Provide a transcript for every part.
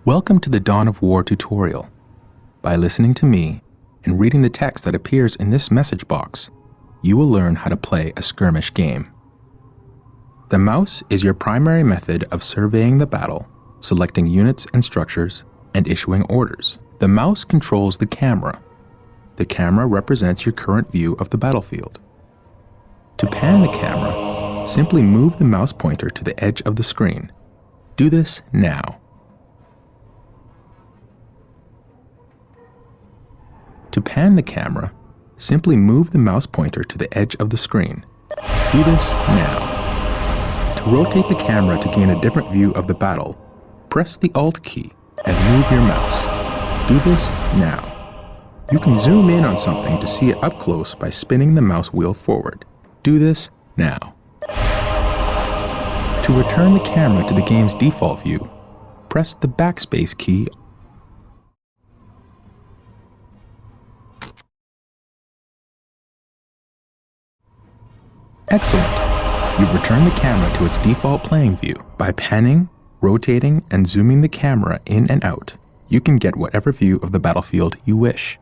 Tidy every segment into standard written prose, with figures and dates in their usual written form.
Welcome to the Dawn of War tutorial. By listening to me and reading the text that appears in this message box, you will learn how to play a skirmish game. The mouse is your primary method of surveying the battle, selecting units and structures, and issuing orders. The mouse controls the camera. The camera represents your current view of the battlefield. To pan the camera, simply move the mouse pointer to the edge of the screen. Do this now. To pan the camera, simply move the mouse pointer to the edge of the screen. Do this now. To rotate the camera to gain a different view of the battle, press the Alt key and move your mouse. Do this now. You can zoom in on something to see it up close by spinning the mouse wheel forward. Do this now. To return the camera to the game's default view, press the backspace key. Excellent! You've returned the camera to its default playing view. By panning, rotating, and zooming the camera in and out, you can get whatever view of the battlefield you wish.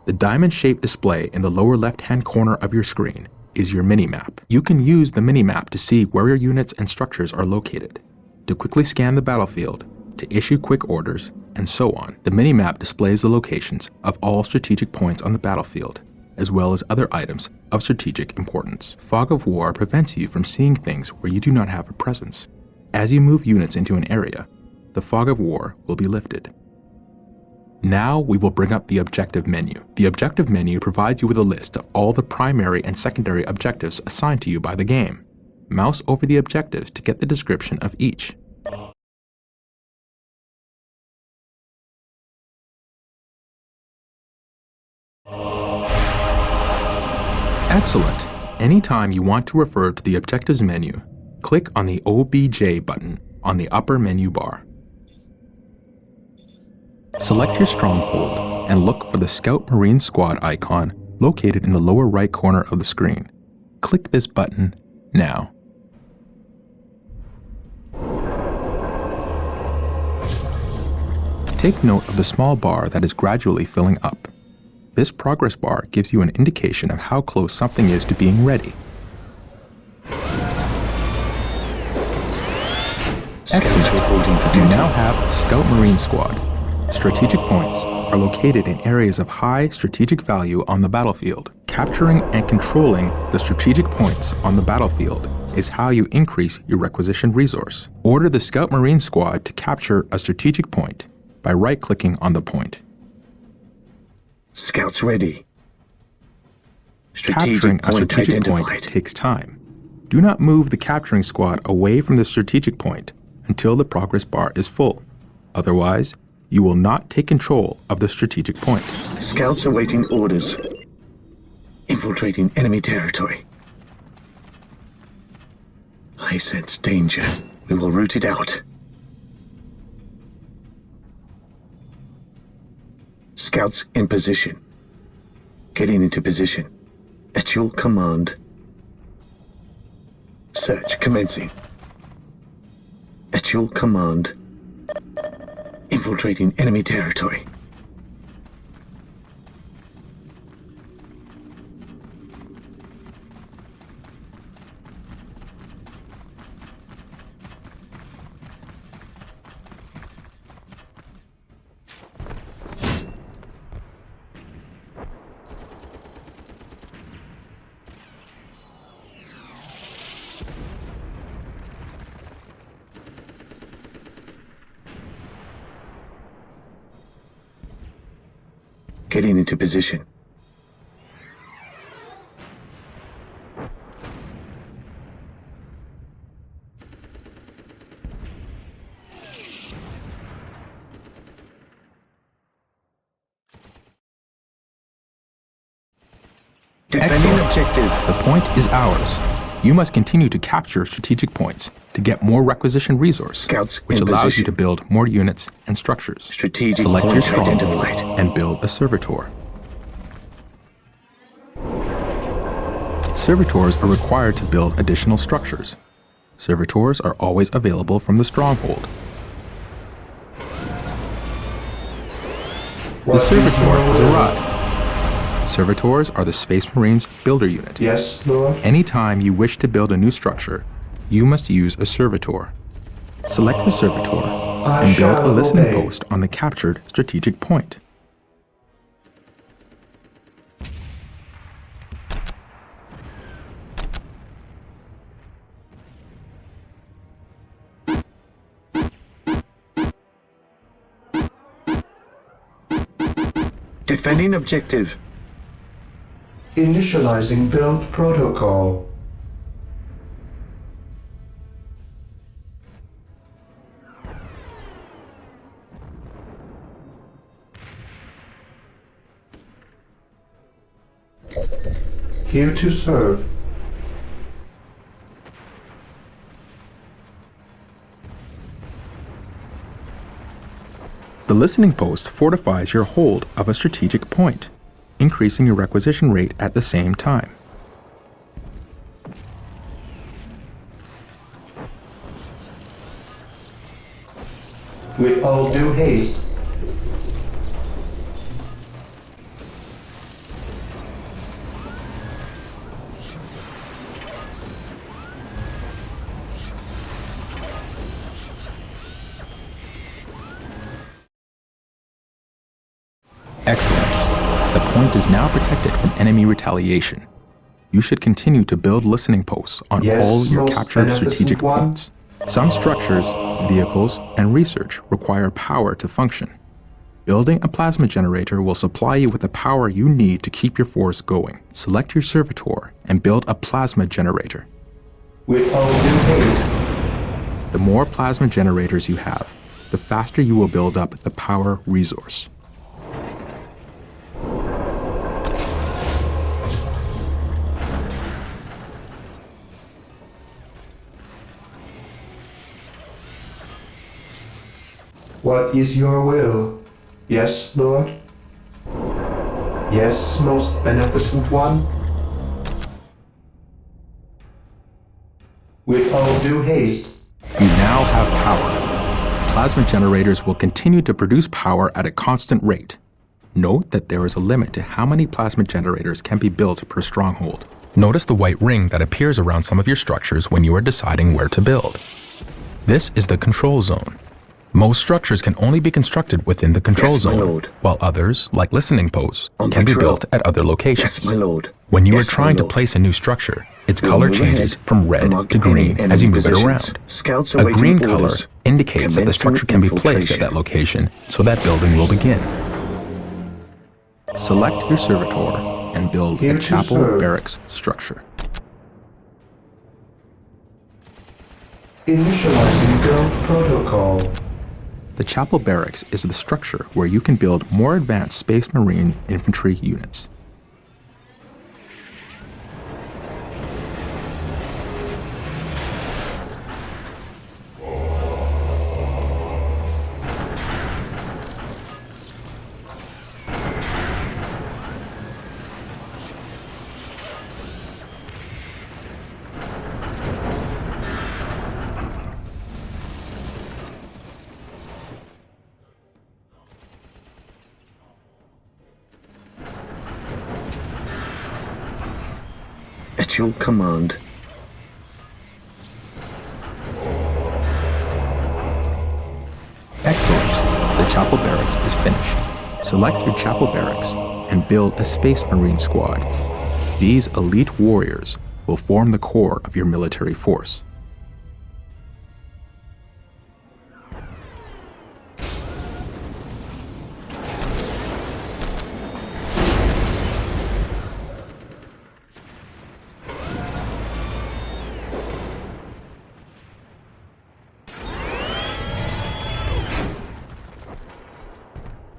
The diamond-shaped display in the lower left-hand corner of your screen is your minimap. You can use the minimap to see where your units and structures are located, to quickly scan the battlefield, to issue quick orders, and so on. The minimap displays the locations of all strategic points on the battlefield, as well as other items of strategic importance. Fog of War prevents you from seeing things where you do not have a presence. As you move units into an area, the Fog of War will be lifted. Now we will bring up the objective menu. The objective menu provides you with a list of all the primary and secondary objectives assigned to you by the game. Mouse over the objectives to get the description of each. Excellent! Anytime you want to refer to the Objectives menu, click on the OBJ button on the upper menu bar. Select your stronghold and look for the Scout Marine Squad icon located in the lower right corner of the screen. Click this button now. Take note of the small bar that is gradually filling up. This progress bar gives you an indication of how close something is to being ready. Excellent. You now have Scout Marine Squad. Strategic points are located in areas of high strategic value on the battlefield. Capturing and controlling the strategic points on the battlefield is how you increase your requisitioned resource. Order the Scout Marine Squad to capture a strategic point by right-clicking on the point. Scouts ready. Capturing a strategic point takes time. Do not move the capturing squad away from the strategic point until the progress bar is full. Otherwise, you will not take control of the strategic point. Scouts awaiting orders. Infiltrating enemy territory. I sense danger. We will root it out. Scouts in position. Getting into position. At your command. Search commencing. At your command. Infiltrating enemy territory. Getting into position. Defending objective. The point is ours. You must continue to capture strategic points to get more requisition resource, Scouts which in allows position. you to build more units and structures. Strategic Select your point stronghold identified. and build a servitor. Servitors are required to build additional structures. Servitors are always available from the stronghold. The servitor has arrived. Servitors are the Space Marines builder unit. Yes, Lord. Anytime you wish to build a new structure, you must use a servitor. Select the servitor and build a listening post on the captured strategic point. Defending objective. Initializing build protocol. Here to serve. The listening post fortifies your hold of a strategic point, increasing your requisition rate at the same time. With all due haste. Excellent. The point is now protected from enemy retaliation. You should continue to build listening posts on Yes, all your most captured beneficent strategic one. points. Some structures, vehicles, and research require power to function. Building a plasma generator will supply you with the power you need to keep your force going. Select your servitor and build a plasma generator. With all due haste. The more plasma generators you have, the faster you will build up the power resource. What is your will? Yes, Lord? Yes, most beneficent one? With all due haste. You now have power. Plasma generators will continue to produce power at a constant rate. Note that there is a limit to how many plasma generators can be built per stronghold. Notice the white ring that appears around some of your structures when you are deciding where to build. This is the control zone. Most structures can only be constructed within the control Yes, my zone, lord. while others, like listening posts, On can be patrol. built at other locations. Yes, my lord. When you Yes, are trying my to lord. place a new structure, its We'll color move changes ahead from and red mark to green any as you enemy move it positions. around. Scouts A awaiting green color orders. indicates that the structure can be placed at Commencing that location, so that building will begin. Select your servitor and build Here a to chapel serve. barracks structure. Initializing build protocol. The chapel barracks is the structure where you can build more advanced Space Marine infantry units. At your command. Excellent. The chapel barracks is finished. Select your chapel barracks and build a Space Marine squad. These elite warriors will form the core of your military force.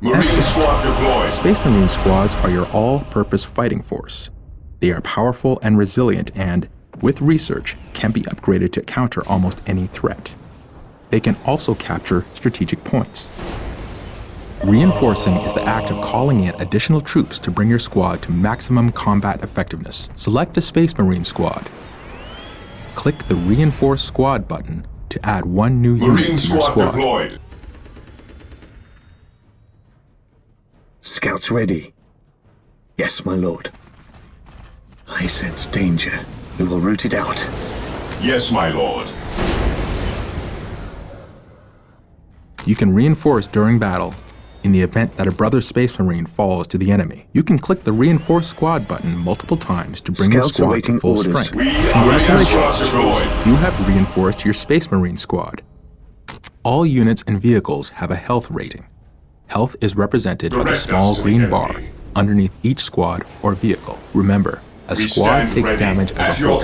Marine squad deployed. Space Marine squads are your all-purpose fighting force. They are powerful and resilient and, with research, can be upgraded to counter almost any threat. They can also capture strategic points. Reinforcing is the act of calling in additional troops to bring your squad to maximum combat effectiveness. Select a Space Marine squad. Click the Reinforce Squad button to add one new unit to your squad. Deployed. Scouts ready. Yes, my lord. I sense danger. We will root it out. Yes, my lord. You can reinforce during battle. In the event that a brother Space Marine falls to the enemy, you can click the Reinforce Squad button multiple times to bring your Scouts squad awaiting to full orders. strength. Congratulations. You have reinforced your Space Marine squad. All units and vehicles have a health rating. Health is represented by the small green bar underneath each squad or vehicle. Remember, a squad takes damage as a whole.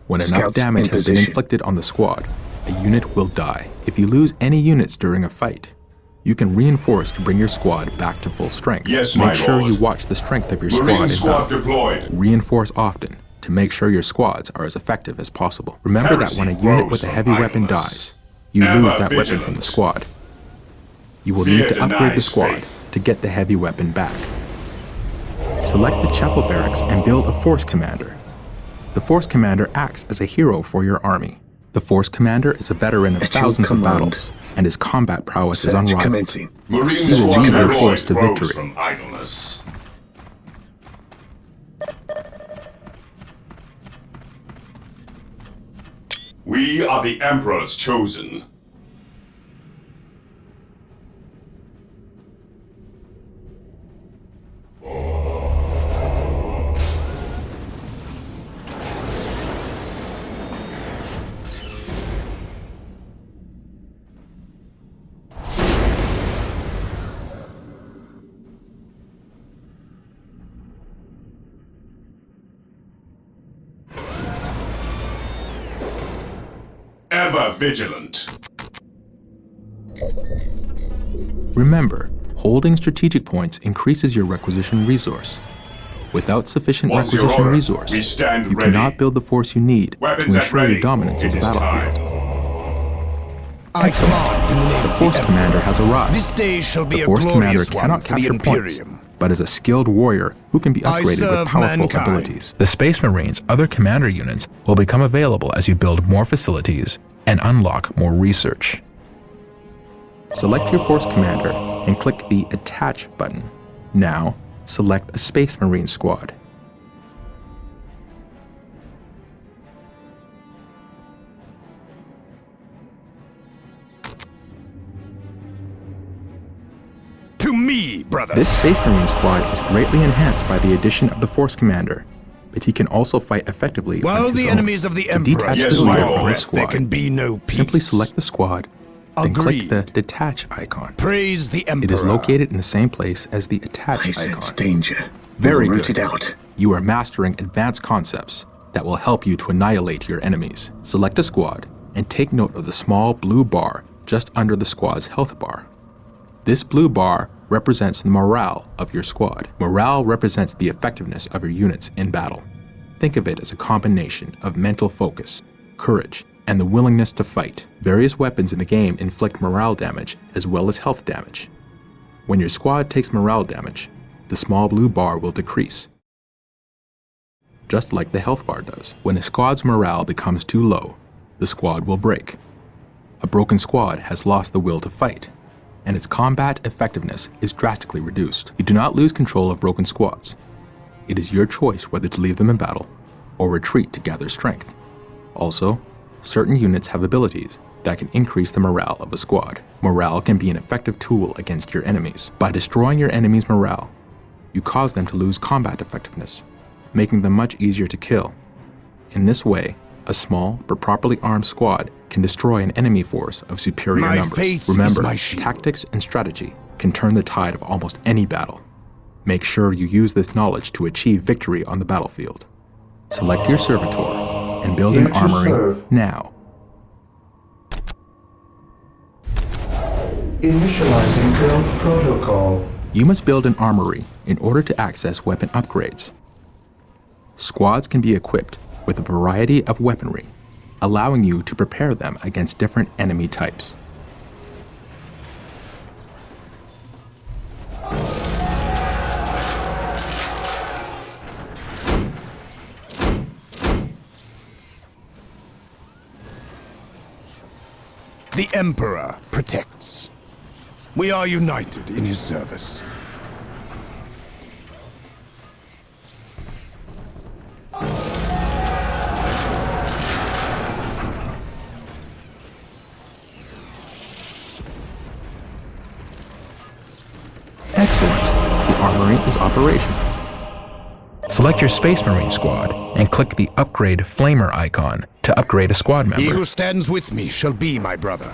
When enough Scouts damage in has been position. inflicted on the squad, a unit will die. If you lose any units during a fight, you can reinforce to bring your squad back to full strength. Yes, my make sure lord. you watch the strength of your squad Marine in squad battle. deployed. Reinforce often to make sure your squads are as effective as possible. Remember that when a Heresy unit grows with a from heavy weapon idleness. dies, you Ever lose that weapon vigilant. from the squad. You will Fear need to upgrade the denies squad faith. to get the heavy weapon back. Select the chapel barracks and build a force commander. The force commander acts as a hero for your army. The force commander is a veteran of At your thousands of command. battles, and his combat prowess is Search unrivaled. commencing. Marine He will squad lead your deployed. force to Grows victory. from idleness. We are the Emperor's chosen. Ever vigilant. Remember, holding strategic points increases your requisition resource. Without sufficient What's your requisition order? resource, We stand you ready. cannot build the force you need Weapons to at ensure ready. your dominance of It the is battlefield. time. I command in the name The of force the commander Emperor. has arrived. This day shall be The a force commander glorious cannot one for the capture points, Imperium. but is a skilled warrior who can be I upgraded with serve powerful mankind. abilities. The Space Marines' other commander units will become available as you build more facilities and unlock more research. Select your force commander and click the Attach button. Now, select a Space Marine squad. To me, brother. This Space Marine squad is greatly enhanced by the addition of the Force Commander, but he can also fight effectively While on his the own. enemies of the To Emperor detach Yes, the still my leader lord. from his breath, there squad, can be no peace. simply select the squad, then click Agreed. the Detach icon. Praise the Emperor. It is located in the same place as the I Attach sense icon. danger. Very we will root good. it out. You are mastering advanced concepts that will help you to annihilate your enemies. Select a squad and take note of the small blue bar just under the squad's health bar. This blue bar represents the morale of your squad. Morale represents the effectiveness of your units in battle. Think of it as a combination of mental focus, courage, and the willingness to fight. Various weapons in the game inflict morale damage as well as health damage. When your squad takes morale damage, the small blue bar will decrease, just like the health bar does. When a squad's morale becomes too low, the squad will break. A broken squad has lost the will to fight, and its combat effectiveness is drastically reduced. You do not lose control of broken squads. It is your choice whether to leave them in battle or retreat to gather strength. Also, certain units have abilities that can increase the morale of a squad. Morale can be an effective tool against your enemies. By destroying your enemy's morale, you cause them to lose combat effectiveness, making them much easier to kill. In this way, a small but properly armed squad can destroy an enemy force of superior My numbers. faith Remember, is my shield. tactics and strategy can turn the tide of almost any battle. Make sure you use this knowledge to achieve victory on the battlefield. Select your servitor and build Here an to armory serve. now. Initializing build protocol. You must build an armory in order to access weapon upgrades. Squads can be equipped with a variety of weaponry, allowing you to prepare them against different enemy types. The Emperor protects. We are united in his service. Excellent. The armory is operational. Select your Space Marine squad and click the Upgrade Flamer icon to upgrade a squad He member. who stands with me shall be my brother.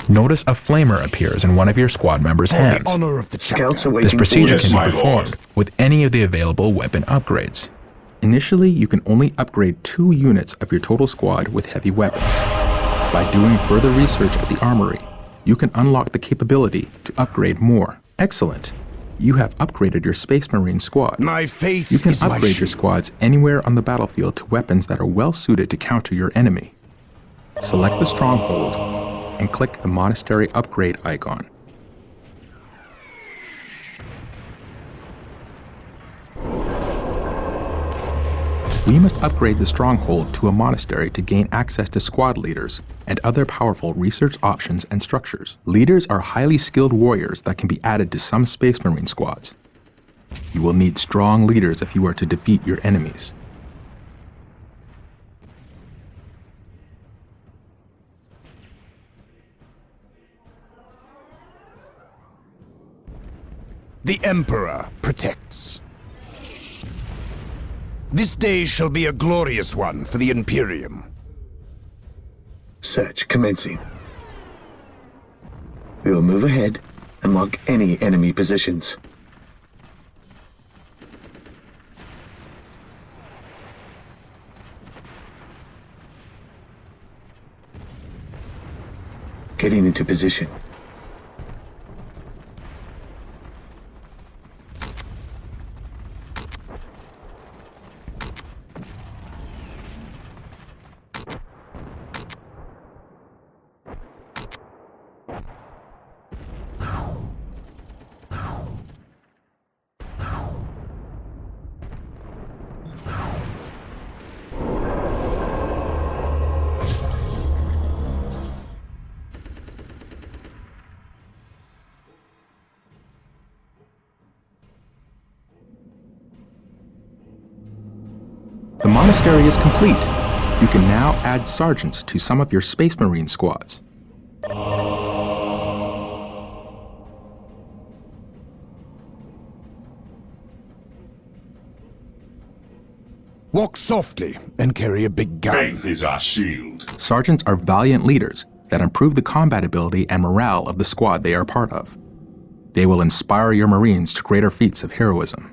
Notice a flamer appears in one of your squad members' For hands. the honor of the Scouts chapter. awaiting This procedure orders. can my be performed lord. with any of the available weapon upgrades. Initially, you can only upgrade 2 units of your total squad with heavy weapons. By doing further research at the armory, you can unlock the capability to upgrade more. Excellent! You have upgraded your Space Marine squad. My faith You can is my upgrade your shield. squads anywhere on the battlefield to weapons that are well suited to counter your enemy. Select the stronghold and click the monastery upgrade icon. We must upgrade the stronghold to a monastery to gain access to squad leaders and other powerful research options and structures. Leaders are highly skilled warriors that can be added to some Space Marine squads. You will need strong leaders if you are to defeat your enemies. The Emperor protects. This day shall be a glorious one for the Imperium. Search commencing. We will move ahead and mark any enemy positions. Getting into position. The monastery is complete. You can now add sergeants to some of your Space Marine squads. Walk softly and carry a big gun. Faith is our shield. Sergeants are valiant leaders that improve the combat ability and morale of the squad they are part of. They will inspire your Marines to greater feats of heroism.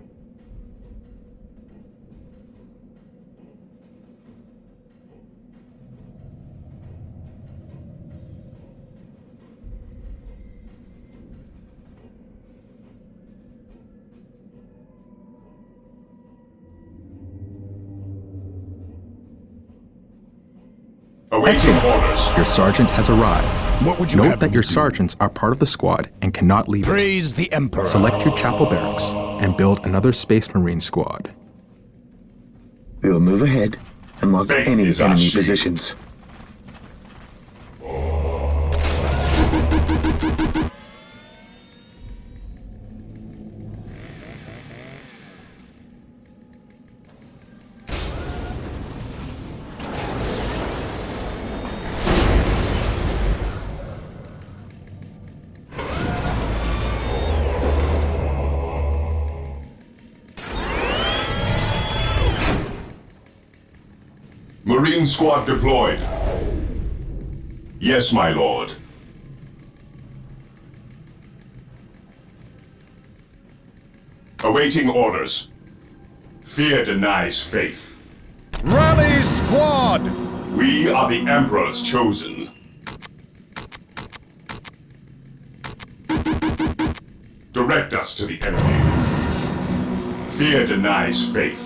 Awaiting orders. Your sergeant has arrived. What would you Note have that me your do? sergeants are part of the squad and cannot leave it. Praise the Emperor. Select your chapel barracks and build another Space Marine squad. We will move ahead and mark Faith any is our enemy shield. positions. Marine squad deployed. Yes, my lord. Awaiting orders. Fear denies faith. Rally squad! We are the Emperor's chosen. Direct us to the enemy. Fear denies faith.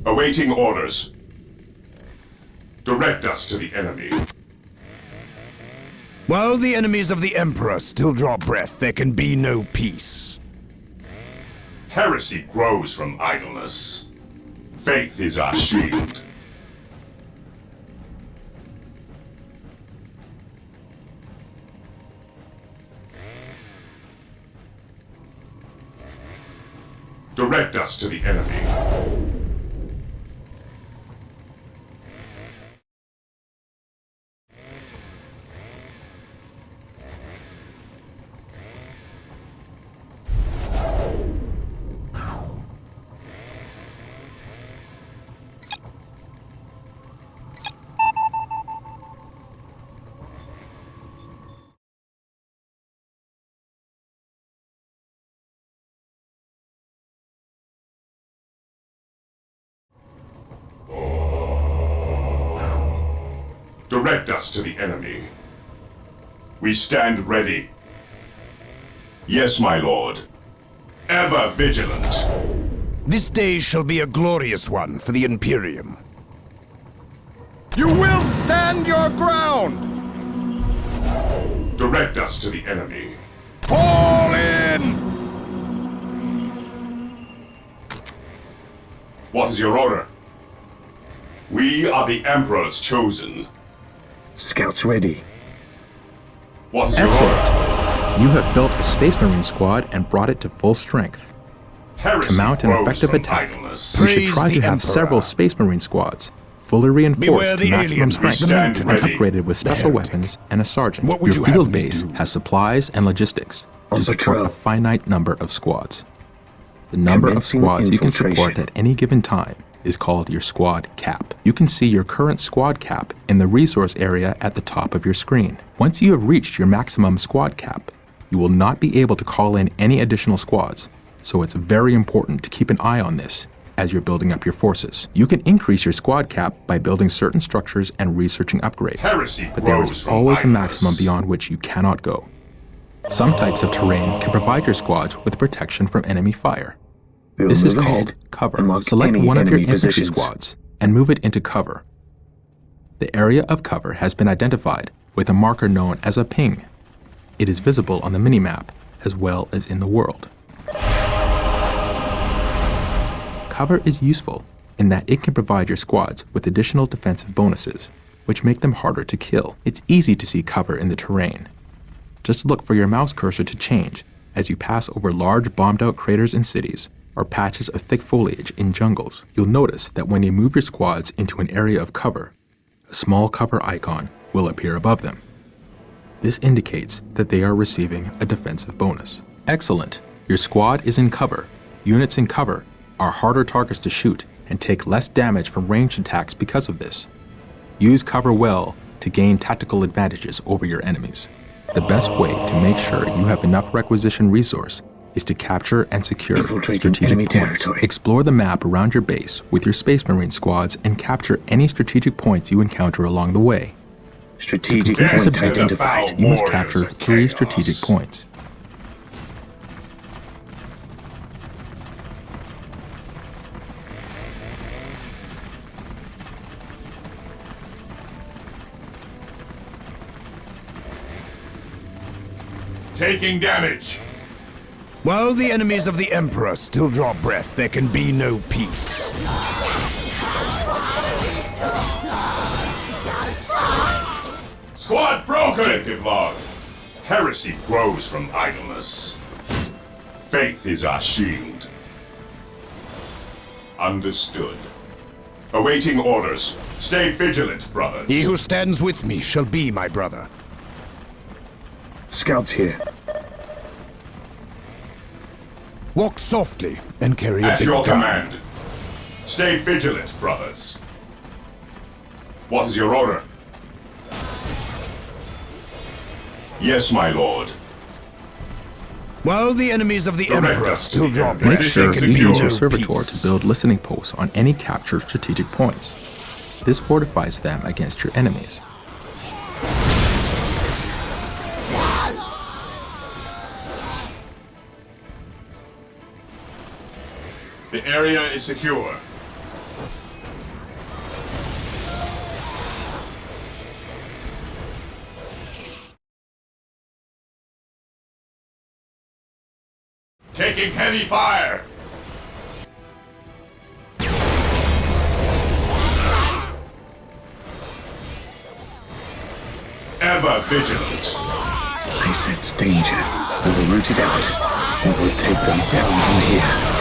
Awaiting orders. Direct us to the enemy. While the enemies of the Emperor still draw breath, there can be no peace. Heresy grows from idleness. Faith is our shield. Direct us to the enemy. Direct us to the enemy. We stand ready. Yes, my lord. Ever vigilant. This day shall be a glorious one for the Imperium. You will stand your ground! Direct us to the enemy. Fall in! What is your order? We are the Emperor's chosen. Scouts ready. What is your Excellent. order? You have built a Space Marine squad and brought it to full strength. Heresy To mount an grows effective from attack, idleness. you should Praise try the to have Emperor. several Space Marine squads, fully Beware reinforced the to maximum aliens. strength, We stand and ready. upgraded with special The weapons and a sergeant. What would Your you have field me base do? has supplies and logistics On to support patrol. a finite number of squads. The number of Commencing squads you can support infiltration. at any given time is called your squad cap. You can see your current squad cap in the resource area at the top of your screen. Once you have reached your maximum squad cap, you will not be able to call in any additional squads, so it's very important to keep an eye on this as you're building up your forces. You can increase your squad cap by building certain structures and researching upgrades, Heresy but there grows is from always a idleness. maximum beyond which you cannot go. Some types of terrain can provide your squads with protection from enemy fire. We will This is move called ahead cover. and mark Select any one of your enemy infantry positions. squads and move it into cover. The area of cover has been identified with a marker known as a ping. It is visible on the minimap as well as in the world. Cover is useful in that it can provide your squads with additional defensive bonuses, which make them harder to kill. It's easy to see cover in the terrain. Just look for your mouse cursor to change as you pass over large bombed-out craters in cities or patches of thick foliage in jungles. You'll notice that when you move your squads into an area of cover, a small cover icon will appear above them. This indicates that they are receiving a defensive bonus. Excellent! Your squad is in cover. Units in cover are harder targets to shoot and take less damage from ranged attacks because of this. Use cover well to gain tactical advantages over your enemies. The best way to make sure you have enough requisition resource is to capture and secure Infiltrating enemy strategic points. territory. Explore the map around your base with your Space Marine squads and capture any strategic points you encounter along the way. Strategic Complete this point objective, identified. you must Warriors capture of 3 chaos. strategic points. Taking damage. While the enemies of the Emperor still draw breath, there can be no peace. Squad broken! Objective log. Heresy grows from idleness. Faith is our shield. Understood. Awaiting orders. Stay vigilant, brothers. He who stands with me shall be my brother. Scouts here. Walk softly and carry a At big your gun. command. Stay vigilant, brothers. What is your order? Yes, my lord. While the enemies of the Direct Emperor us to still the draw enemy. breath, Make sure there you can be use no your servitor peace. to build listening posts on any captured strategic points. This fortifies them against your enemies. The area is secure. Taking heavy fire! Ever vigilant. I sense danger. We will root it out. We will take them down from here.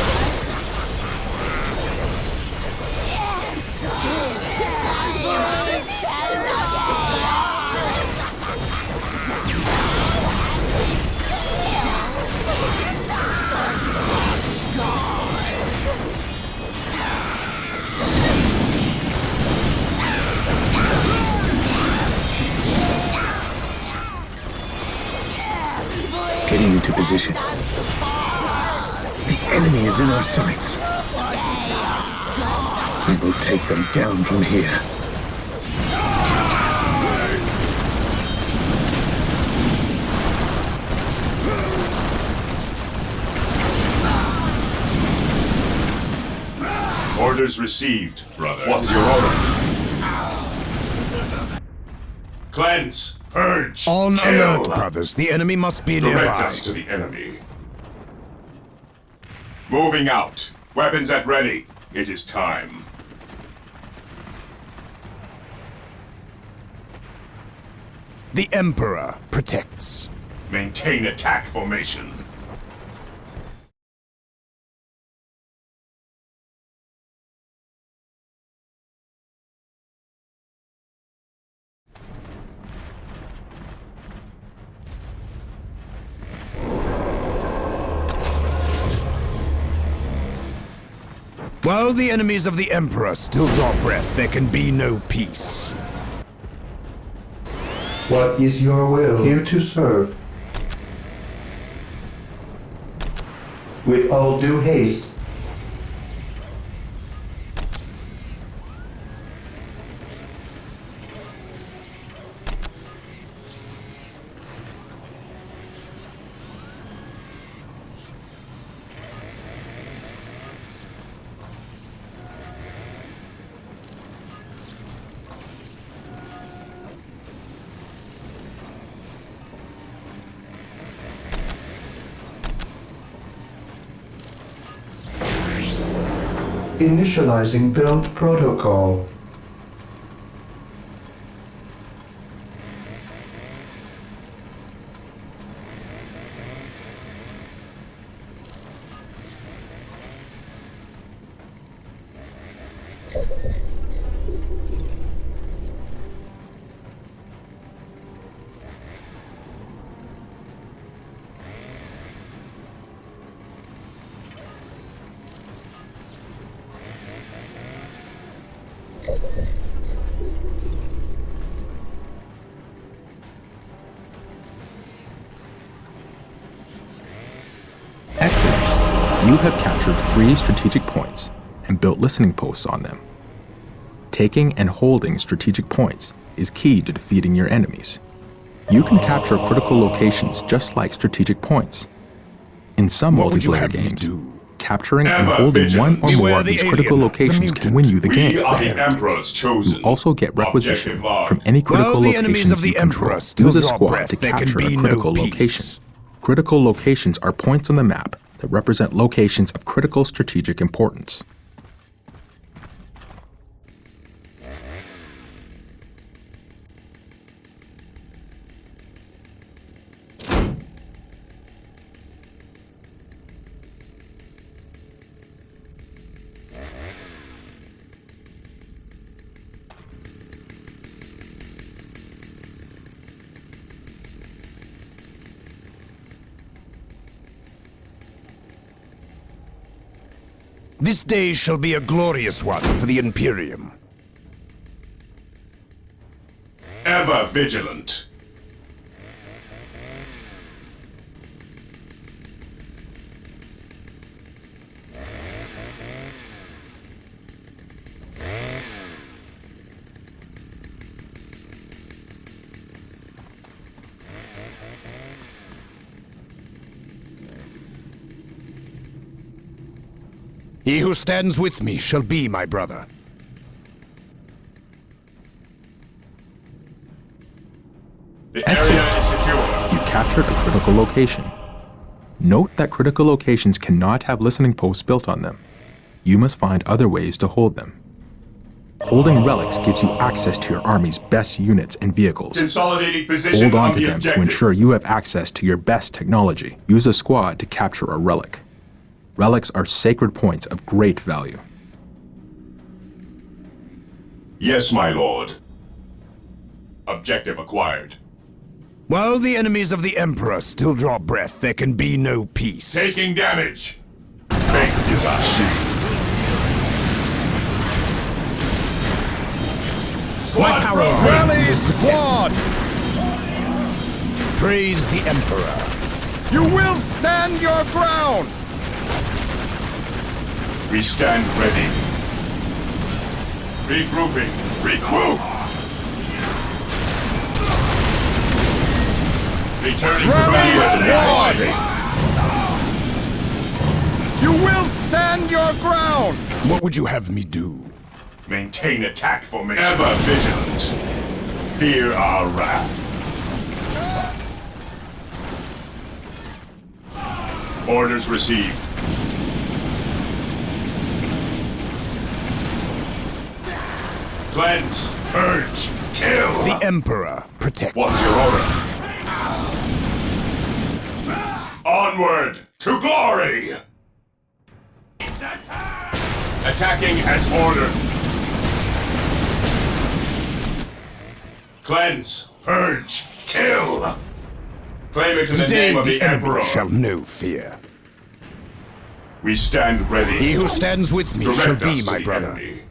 Getting into position. The enemy is in our sights. We will take them down from here. Orders received, brother. What is your order? Cleanse! Purge! On Kill. alert, brothers. The enemy must be Direct nearby. us to the enemy. Moving out. Weapons at ready. It is time. The Emperor protects. Maintain attack formation. While the enemies of the Emperor still draw breath, there can be no peace. What is your will? Here to serve. With all due haste. Initializing build protocol. Excellent. You have captured 3 strategic points and built listening posts on them. Taking and holding strategic points is key to defeating your enemies. You can capture critical locations just like strategic points. In some What would you multiplayer have me games, do? capturing and Ever holding vigilant. one or more Beware of the these critical alien, the locations can mutant. win you the We game. are the Emperor's chosen. You also get requisition Objective logged. from any critical While the enemies locations of the you control. Emperor still Use a draw squad breath, to there can capture a be no critical peace. location. Critical locations are points on the map that represent locations of critical strategic importance. This day shall be a glorious one for the Imperium. vigilant. He who stands with me shall be my brother. The area is secure. You captured a critical location. Note that critical locations cannot have listening posts built on them. You must find other ways to hold them. Holding relics gives you access to your army's best units and vehicles. Consolidating position Hold on on to the them objective. to ensure you have access to your best technology. Use a squad to capture a relic. Relics are sacred points of great value. Yes, my lord. Objective acquired. While the enemies of the Emperor still draw breath, there can be no peace. Taking damage. Faith is our shield. My power broken. rally squad! Praise the Emperor. You will stand your ground! We stand ready. Regrouping. Regroup! Returning to Rally battle. squad! You will stand your ground! What would you have me do? Maintain attack formation. Ever vigilant. Fear our wrath. Orders received. Cleanse, purge, kill. The Emperor protect. What's your order? Onward to glory! Attacking as ordered. Cleanse, purge, kill. Claim it in the Today name of the the enemy Emperor. shall know fear. We stand ready. He who stands with me shall Direct be us to my the brother. enemy.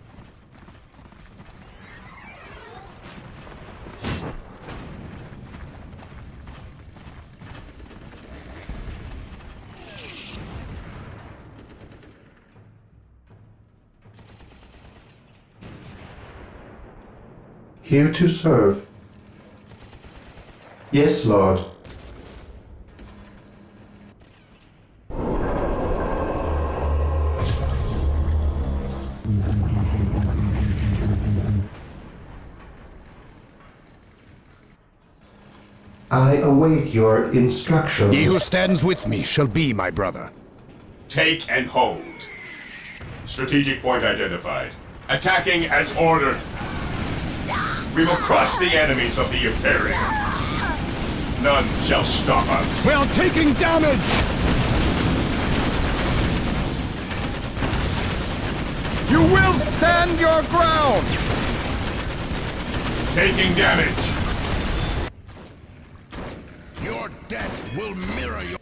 Here to serve. Yes, Lord. I await your instructions. He who stands with me shall be my brother. Take and hold. Strategic point identified. Attacking as ordered. We will crush the enemies of the Imperium. None shall stop us. We are taking damage! You will stand your ground! Taking damage. Your death will mirror your...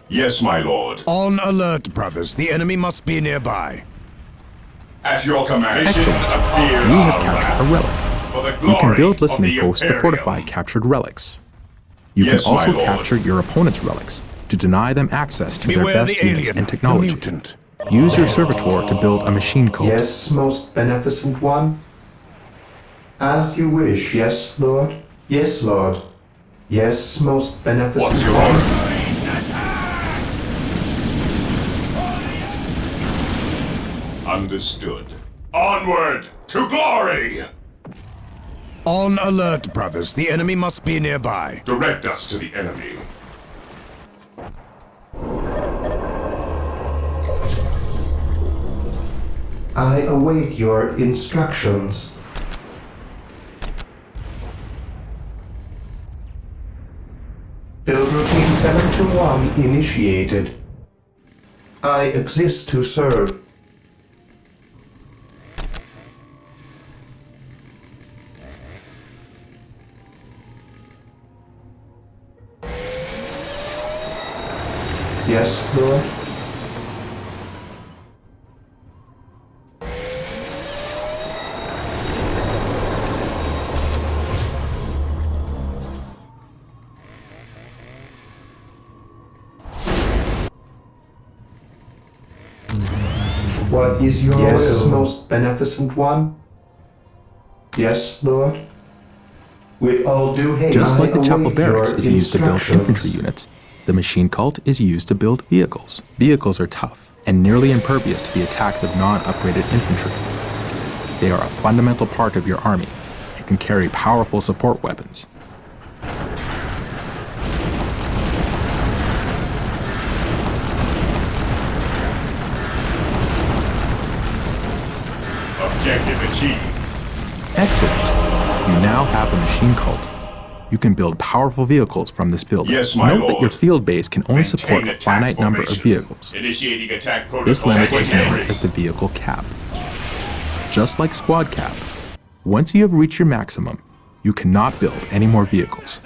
Yes, my lord. On alert, brothers. The enemy must be nearby. At your command. Excellent. Appear You have our captured a wrath. relic. For the You glory can build of listening the posts to Imperium. fortify captured relics. You Yes, can also my lord. capture your opponent's relics to deny them access to Beware their the best units alien, and the technology. mutant. Use your servitor to build a machine cult. Yes, most beneficent one. As you wish, yes, Lord. Yes, Lord. Yes, most beneficent What's your one. order? Understood. Onward to glory! On alert, brothers. The enemy must be nearby. Direct us to the enemy. I await your instructions. Build routine 721 initiated. I exist to serve. Yes, Lord. What is your will, most beneficent one? Yes, Lord. With all due haste, Just like the chapel await barracks your is used to build instructions. infantry units, the machine cult is used to build vehicles. Vehicles are tough and nearly impervious to the attacks of non-upgraded infantry. They are a fundamental part of your army and can carry powerful support weapons. Objective achieved. Excellent. You now have a machine cult. You can build powerful vehicles from this building. Yes, my Note lord. that your field base can only support a Maintain finite attack number of formation. vehicles. Initiating attack protocol. This limit is known Engage. as the vehicle cap. Just like squad cap, once you have reached your maximum, you cannot build any more vehicles.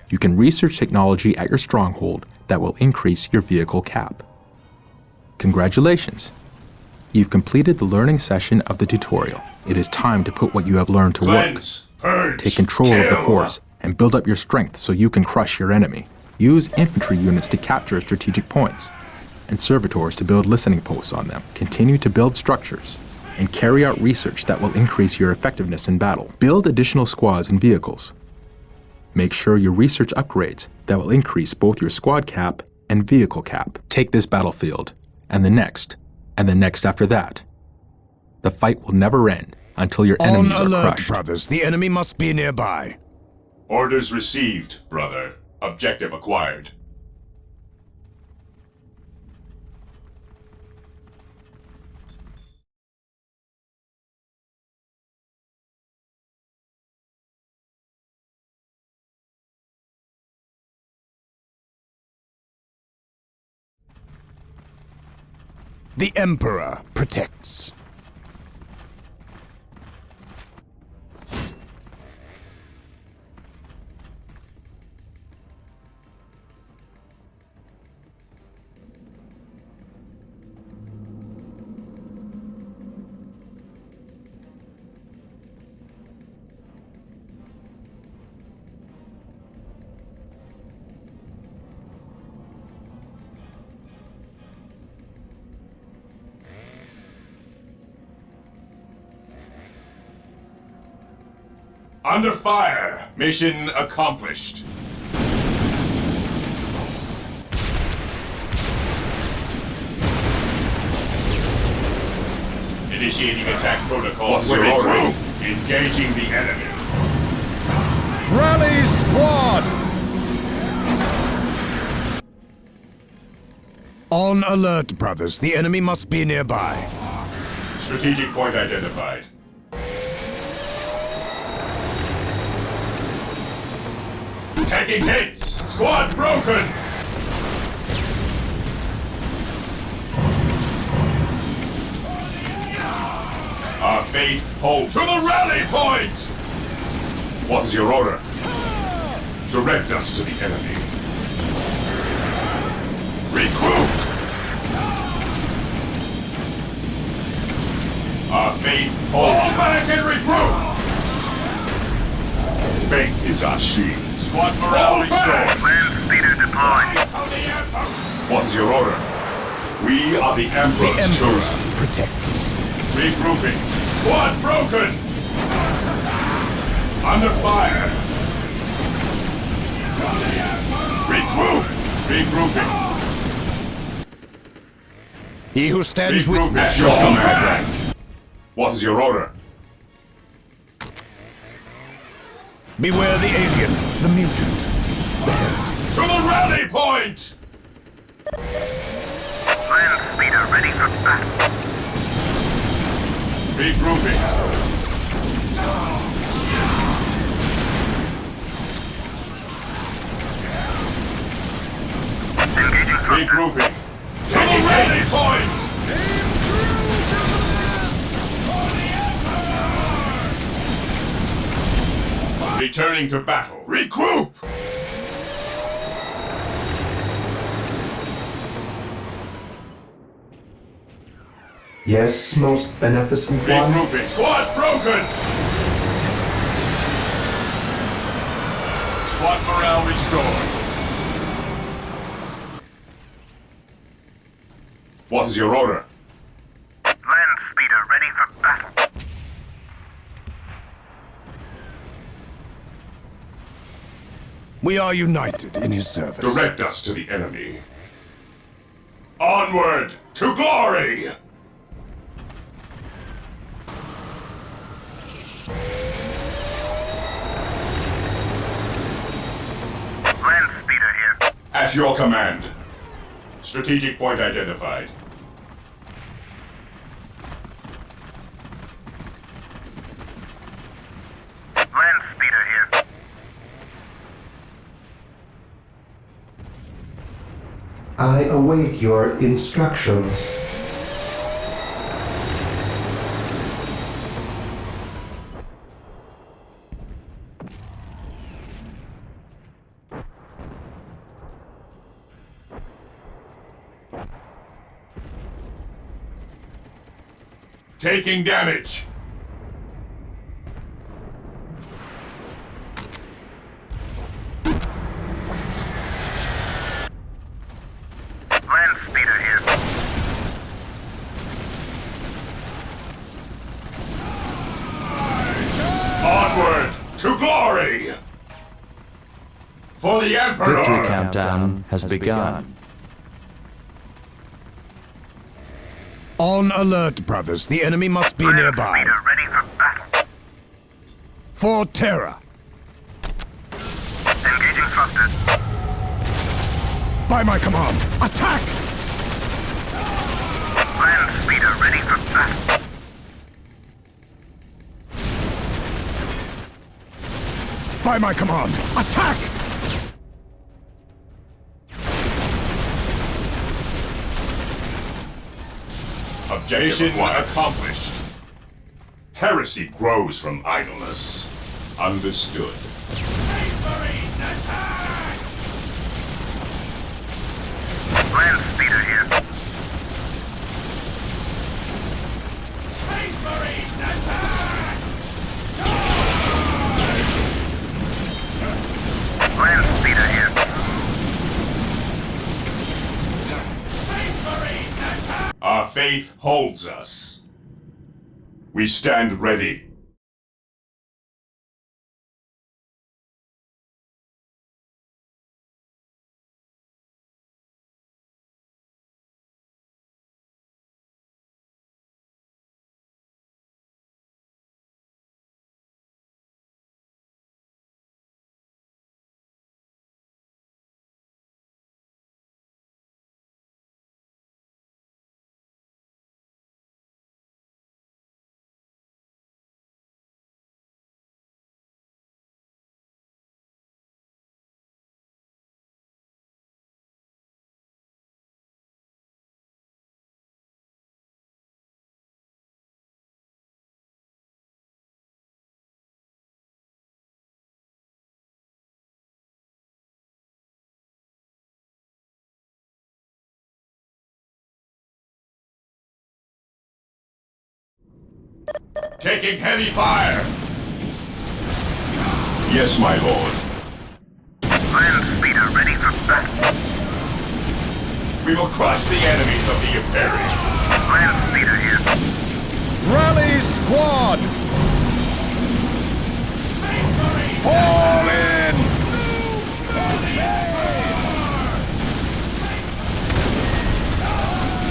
You can research technology at your stronghold that will increase your vehicle cap. Congratulations! You've completed the learning session of the tutorial. It is time to put what you have learned to work. Cleanse, purge, Take control of the kill. force and build up your strength so you can crush your enemy. Use infantry units to capture strategic points, and servitors to build listening posts on them. Continue to build structures, and carry out research that will increase your effectiveness in battle. Build additional squads and vehicles. Make sure you research upgrades that will increase both your squad cap and vehicle cap. Take this battlefield, and the next after that. The fight will never end until your enemies On are alert, crushed. brothers. The enemy must be nearby. Orders received, brother. Objective acquired. The Emperor protects. Under fire. Mission accomplished. Initiating attack protocol. What's your order? Engaging the enemy. Rally squad! On alert, brothers. The enemy must be nearby. Strategic point identified. Taking hits! Squad broken! Our fate holds. To the rally point! What is your order? Direct us to the enemy. Recruit! Our fate holds. Fall back and recruit! Fate is our shield. Squad morale restored. Land speeder deployed. What's your order? We are the The Emperor's Emperor chosen. protects. Regrouping. Squad broken! Under fire. Regroup! Regrouping. He who stands with Regroup me at shall your be command. What is your order? Beware the alien, the mutant, the heretic. To the rally point! Land speeder ready for battle. Regrouping. Engaging thrusters. Regrouping. To the rally point! Returning to battle. Regroup! Yes, most beneficent one. Regrouping. Squad broken! Squad morale restored. What is your order? battle. We are united in his service. Direct us to the enemy. Onward to glory! Land speeder here. At your command. Strategic point identified. Land speeder here. I await your instructions. Taking damage. Land speeder here. Onward to glory! For the Emperor! Victory countdown has begun. On alert, brothers. The enemy must be Land nearby. speeder ready for battle. For terror. Engaging thrusters. By my command, attack! Land speeder ready for battle. By my command, attack! Mission accomplished. Heresy grows from idleness. Understood. Land speeder here. Land speeder here. Our faith holds us. We stand ready. Taking heavy fire! Yes, my lord. Land speeder ready for battle. We will crush the enemies of the Imperium. Land speeder here. Rally squad! Fall in!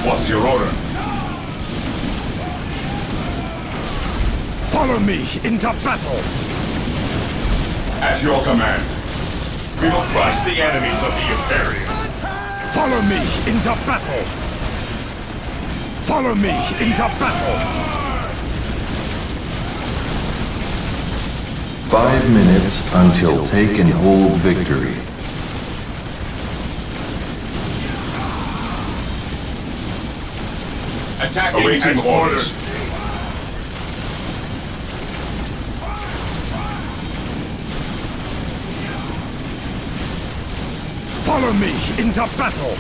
What's your order? Follow me into battle! At your command. We will crush the enemies of the Imperium. Follow me into battle! Follow me into battle! 5 minutes until take and hold victory. Attacking awaiting orders. Follow me into battle!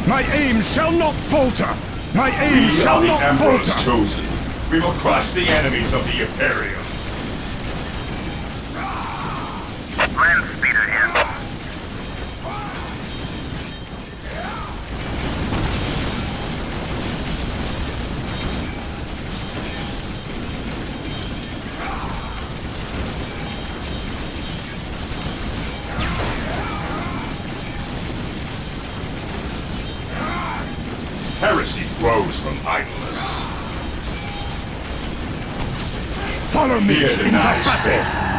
My aim shall not falter! My aim We shall are the not Emperor's falter! chosen. We will crush the enemies of the Imperium. Land speeder here. from idleness. Follow me Fear into denies battle! faith.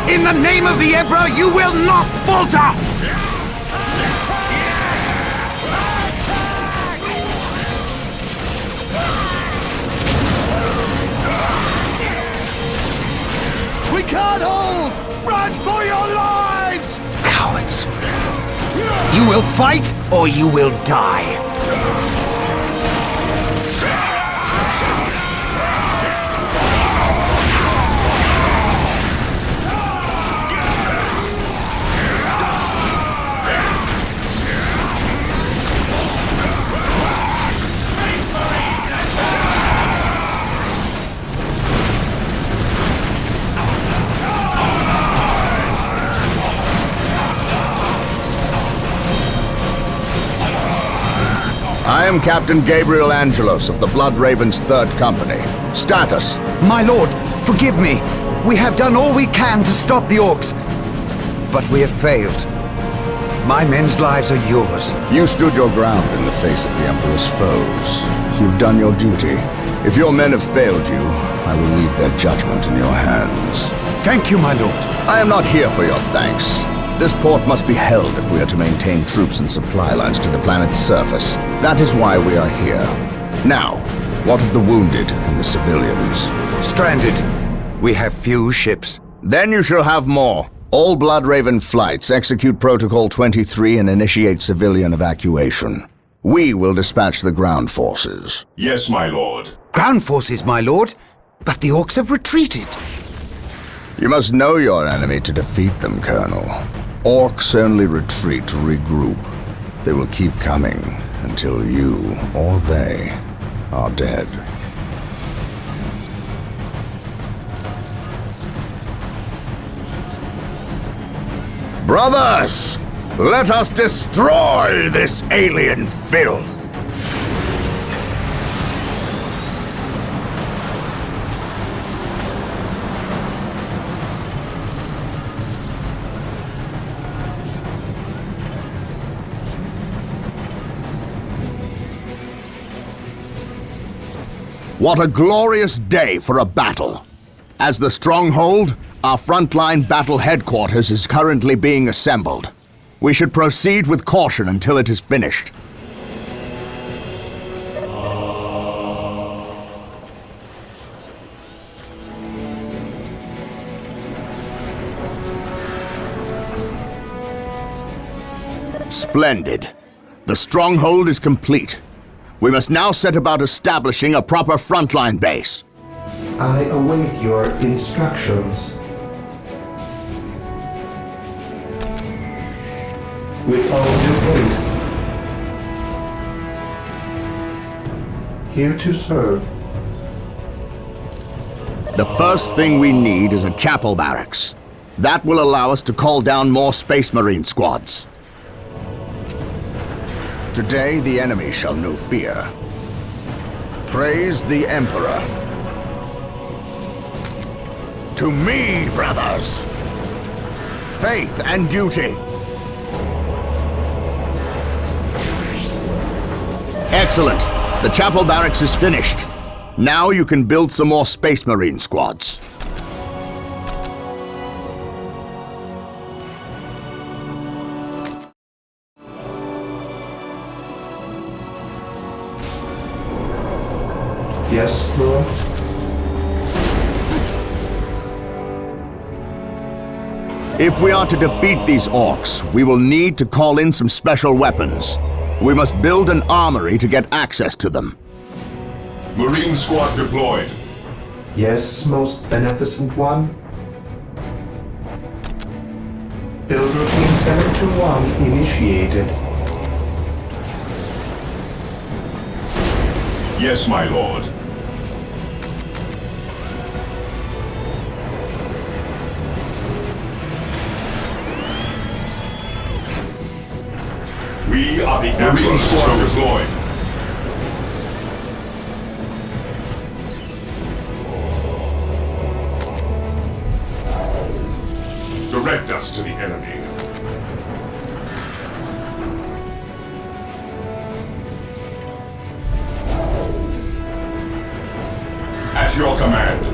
In the name of the Emperor, you will not falter! We can't hold! Run for your lives! Cowards! You will fight, or you will die! I am Captain Gabriel Angelos of the Blood Raven's 3rd Company. Status. My lord, forgive me. We have done all we can to stop the orcs, but we have failed. My men's lives are yours. You stood your ground in the face of the Emperor's foes. You've done your duty. If your men have failed you, I will leave their judgment in your hands. Thank you, my lord. I am not here for your thanks. This port must be held if we are to maintain troops and supply lines to the planet's surface. That is why we are here. Now, what of the wounded and the civilians? Stranded. We have few ships. Then you shall have more. All Blood Raven flights execute Protocol 23 and initiate civilian evacuation. We will dispatch the ground forces. Yes, my lord. Ground forces, my lord? But the orcs have retreated. You must know your enemy to defeat them, Colonel. Orcs only retreat to regroup. They will keep coming until you or they are dead. Brothers, let us destroy this alien filth! What a glorious day for a battle! As the stronghold, our frontline battle headquarters is currently being assembled. We should proceed with caution until it is finished. Splendid. The stronghold is complete. We must now set about establishing a proper frontline base. I await your instructions. With all due haste. Here to serve. The first thing we need is a chapel barracks. That will allow us to call down more Space Marine squads. Today, the enemy shall know fear. Praise the Emperor. To me, brothers! Faith and duty. Excellent. The chapel barracks is finished. Now you can build some more Space Marine squads. Yes, Lord. If we are to defeat these orcs, we will need to call in some special weapons. We must build an armory to get access to them. Marine squad deployed. Yes, most beneficent one. Build routine 721 initiated. Yes, my lord. We are the Marine squad deployed. Direct us to the enemy. At your command.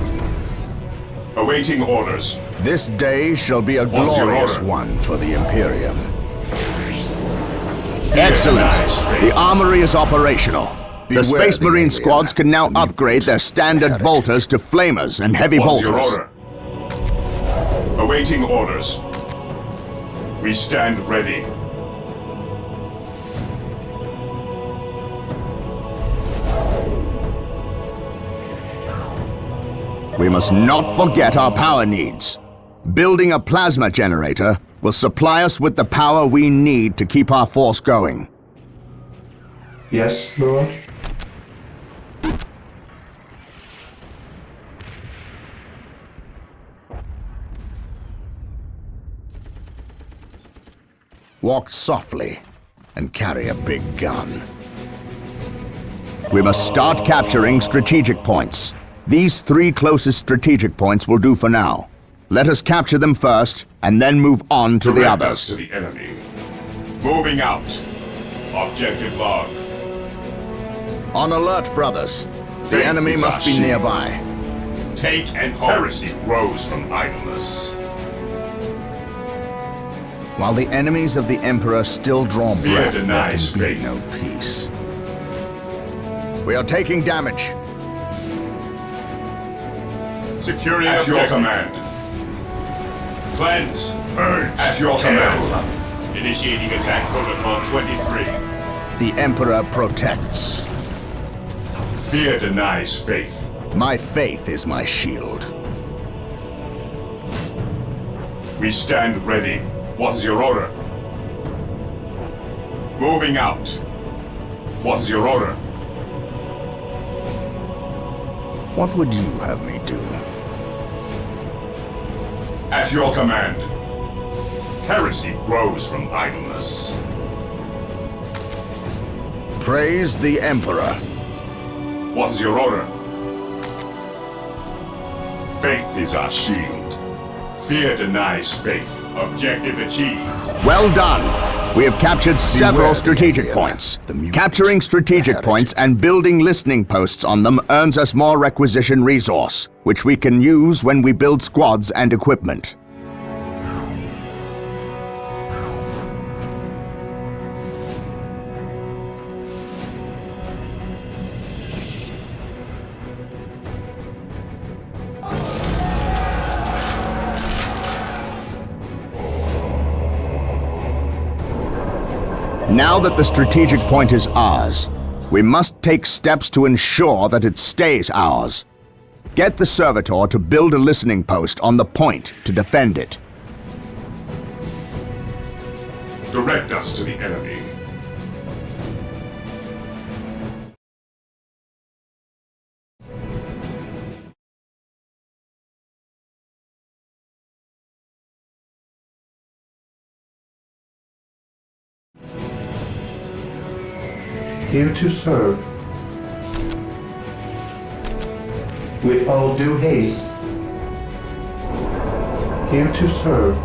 Awaiting orders. This day shall be a What's your glorious order? one for the Imperium. Excellent. The armory is operational. The Space Marine squads can now upgrade their standard bolters to flamers and heavy What's your bolters. order? Awaiting orders. We stand ready. We must not forget our power needs. Building a plasma generator will supply us with the power we need to keep our force going. Yes, Lord. Walk softly and carry a big gun. We must start capturing strategic points. These 3 closest strategic points will do for now. Let us capture them first, and then move on to the Direct us others. to the enemy. Moving out. Objective log. On alert, brothers. The Faith enemy is must our be shield. nearby. Take and hold. Heresy grows from idleness. While the enemies of the Emperor still draw Fear breath, there denies can be faith. no peace. We are taking damage. Securing at your command. Cleanse. Purge. At your command. Initiating attack protocol 23. The Emperor protects. Fear denies faith. My faith is my shield. We stand ready. What is your order? Moving out. What is your order? What would you have me do? At your command. Heresy grows from idleness. Praise the Emperor. What is your order? Faith is our shield. Fear denies faith. Objective achieved. Well done. We have captured several strategic points. Capturing strategic points and building listening posts on them earns us more requisition resource, which we can use when we build squads and equipment. Now that the strategic point is ours, we must take steps to ensure that it stays ours. Get the servitor to build a listening post on the point to defend it. Direct us to the enemy. Here to serve. With all due haste. Here to serve.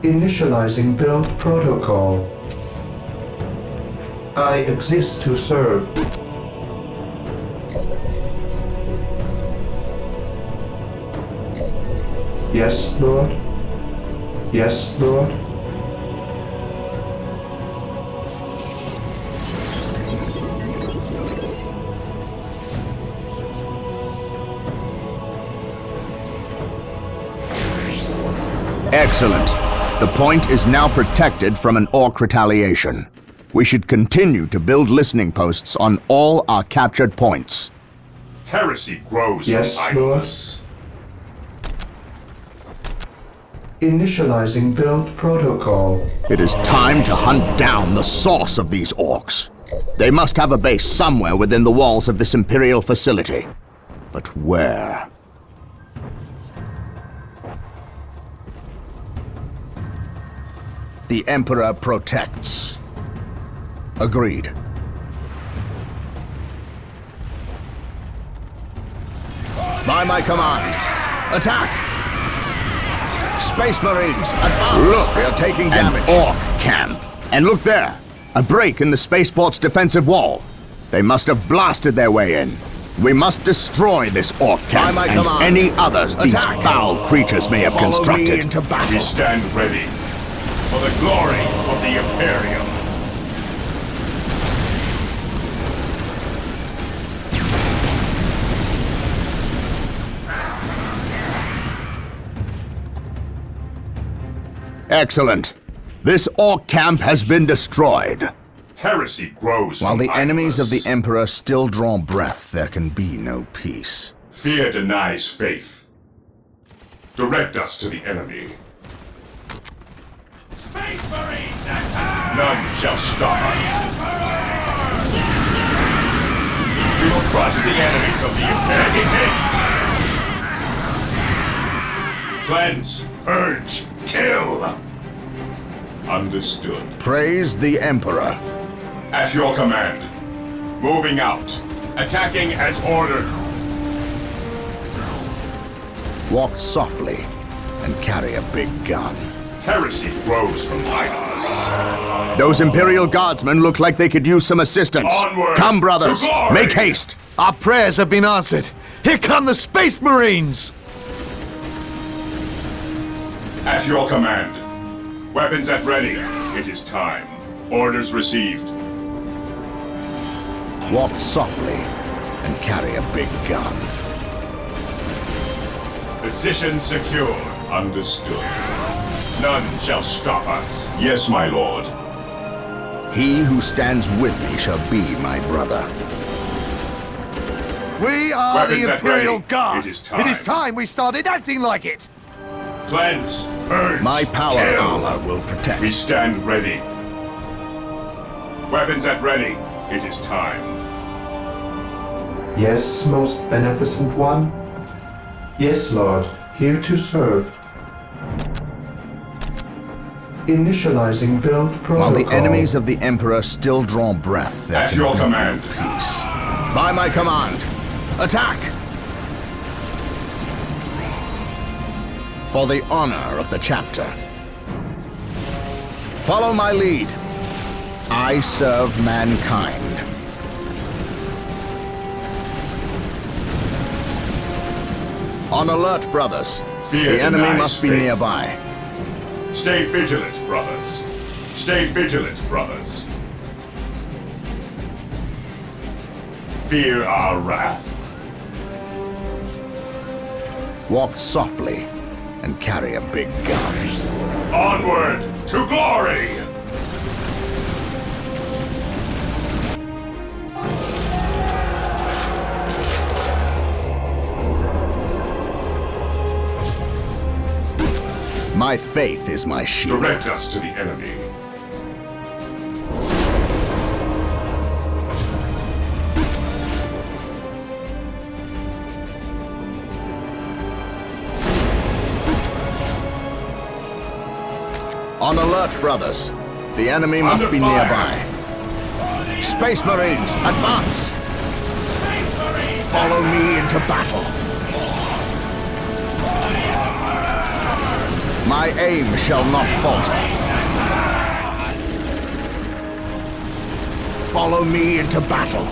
Initializing build protocol. I exist to serve. Yes, Lord. Yes, Lord. Excellent. The point is now protected from an orc retaliation. We should continue to build listening posts on all our captured points. Heresy grows Yes, from idleness. Initializing build protocol. It is time to hunt down the source of these orcs. They must have a base somewhere within the walls of this Imperial facility. But where? The Emperor protects. Agreed. By my command, attack! Space Marines, advance! Look, they are taking damage. An orc camp. And look there, a break in the spaceport's defensive wall. They must have blasted their way in. We must destroy this orc camp and any others these foul creatures may have constructed. Me into battle. We stand ready for the glory of the Imperium. Excellent. This orc camp has been destroyed. Heresy grows While from the enemies of the idleness. Emperor still draw breath, there can be no peace. Fear denies faith. Direct us to the enemy. Space Marines attack! None shall stop us. We will crush the enemies of the Imperium. Cleanse, purge, kill. Understood. Praise the Emperor. At your command. Moving out. Attacking as ordered. Walk softly and carry a big gun. Heresy grows from idleness. Those Imperial Guardsmen look like they could use some assistance. Onward Come, brothers, to glory. make haste. Our prayers have been answered. Here come the Space Marines! At your command. Weapons at ready. It is time. Orders received. Walk softly and carry a big gun. Position secure. Understood. None shall stop us. Yes, my lord. He who stands with me shall be my brother. We are Weapons the at Imperial ready. Guard. It is time. It is time we started acting like it. Cleanse, purge, My power kill. armor will protect. We stand ready. Weapons at ready. It is time. Yes, most beneficent one. Yes, Lord, here to serve. Initializing build protocol. While the enemies of the Emperor still draw breath, there At can your be command. no peace. By my command, attack! For the honor of the chapter. Follow my lead. I serve mankind. On alert, brothers. Fear The enemy denies must be faith. nearby. Stay vigilant, brothers. Stay vigilant, brothers. Fear our wrath. Walk softly and carry a big gun. Onward to glory! My faith is my shield. Direct us to the enemy. On alert, brothers. The enemy must Under be fire. nearby. Space Marines, advance! Follow me into battle. My aim shall not falter. Follow me into battle.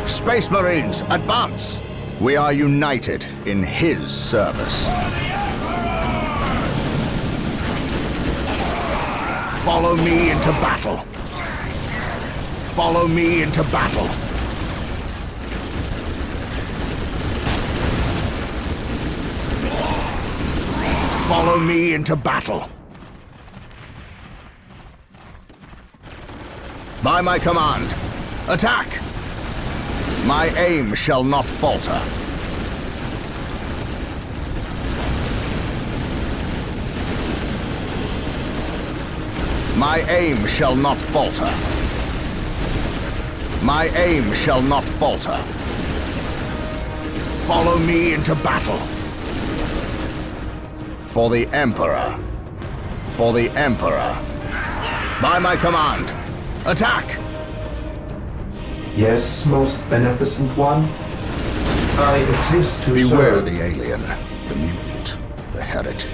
Space Marines, advance! We are united in his service. Follow me into battle. Follow me into battle. Follow me into battle. By my command, attack! My aim shall not falter. My aim shall not falter. My aim shall not falter. Follow me into battle. For the Emperor. For the Emperor. By my command, attack! Yes, most beneficent one. I exist to Beware serve. the alien, the mutant, the heretic.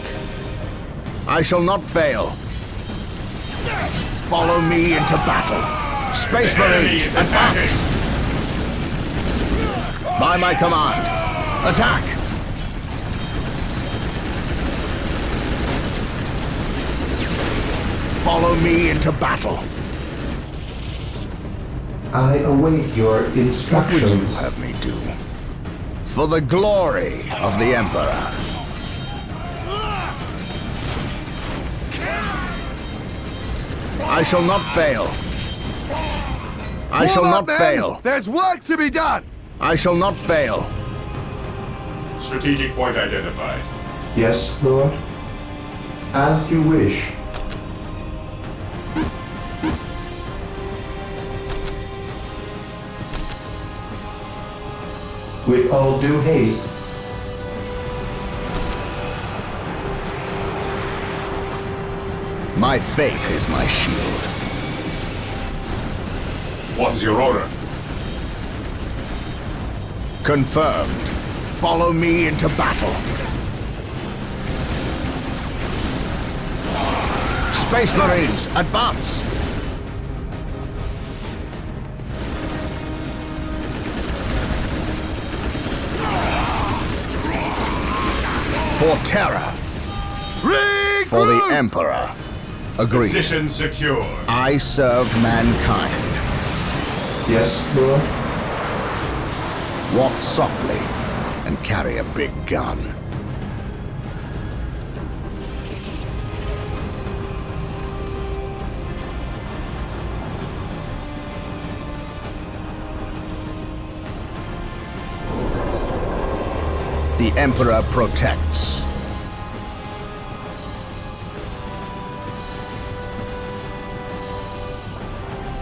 I shall not fail. Follow me into battle. Space Marines, advance! By my command, attack! Follow me into battle. I await your What would you instructions. have me do? For the glory of the Emperor. I shall not fail. I shall not fail. There's work to be done! I shall not fail. Strategic point identified. Yes, Lord. As you wish. With all due haste. My faith is my shield. What's your order? Confirmed. Follow me into battle. Space Marines, advance! For terror. Regroup! For the Emperor. Agreed. Position secure. I serve mankind. Yes, Lord. Walk softly and carry a big gun. The Emperor protects.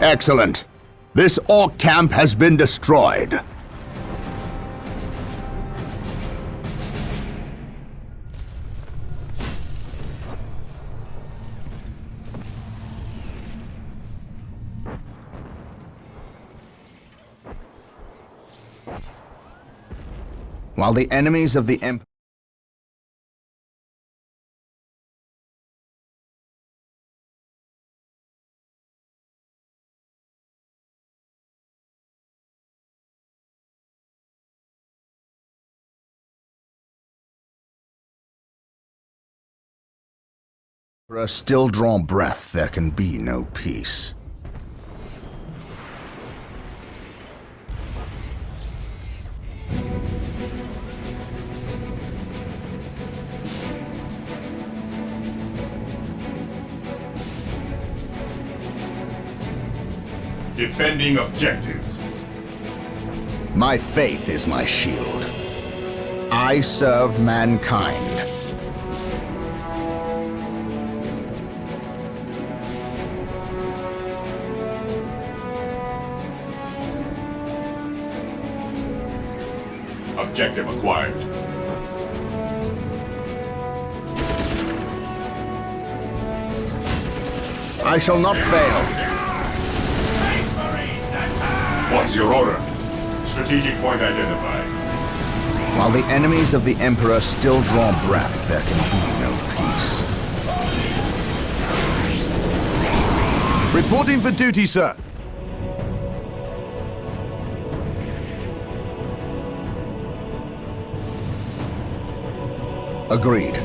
Excellent. This Orc camp has been destroyed. While the enemies of the Emperor still draw breath, there can be no peace. Defending objective. My faith is my shield. I serve mankind. Objective acquired. I shall not fail. What's your order? Strategic point identified. While the enemies of the Emperor still draw breath, there can be no peace. Reporting for duty, sir. Agreed.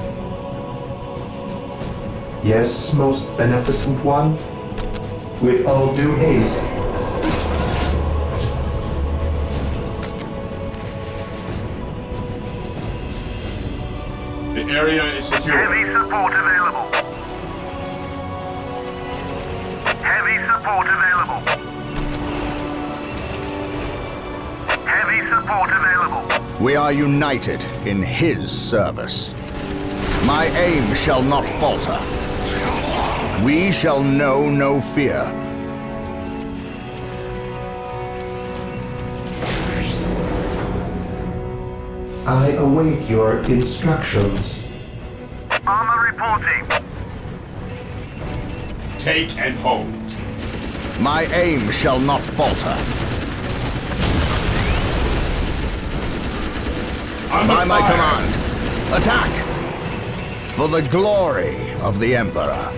Yes, most beneficent one. With all due haste. The area is secure. Heavy support available. Heavy support available. Heavy support available. We are united in his service. My aim shall not falter. We shall know no fear. I await your instructions. Armor reporting. Take and hold. My aim shall not falter. Under By my fire. command, attack! For the glory of the Emperor.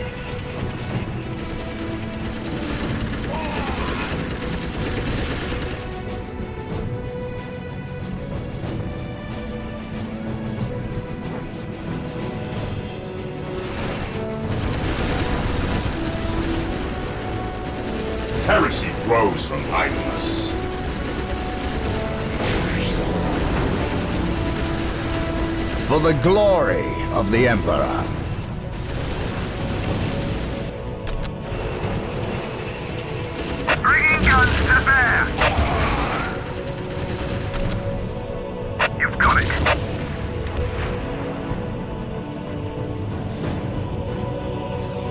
Heresy grows from idleness. For the glory of the Emperor. Bringing guns to bear. You've got it.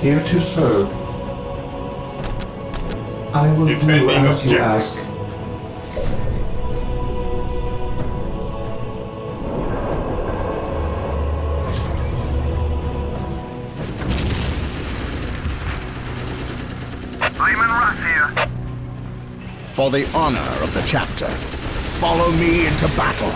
Here to serve. I will do Defending as you objective. ask. For the honor of the chapter, follow me into battle.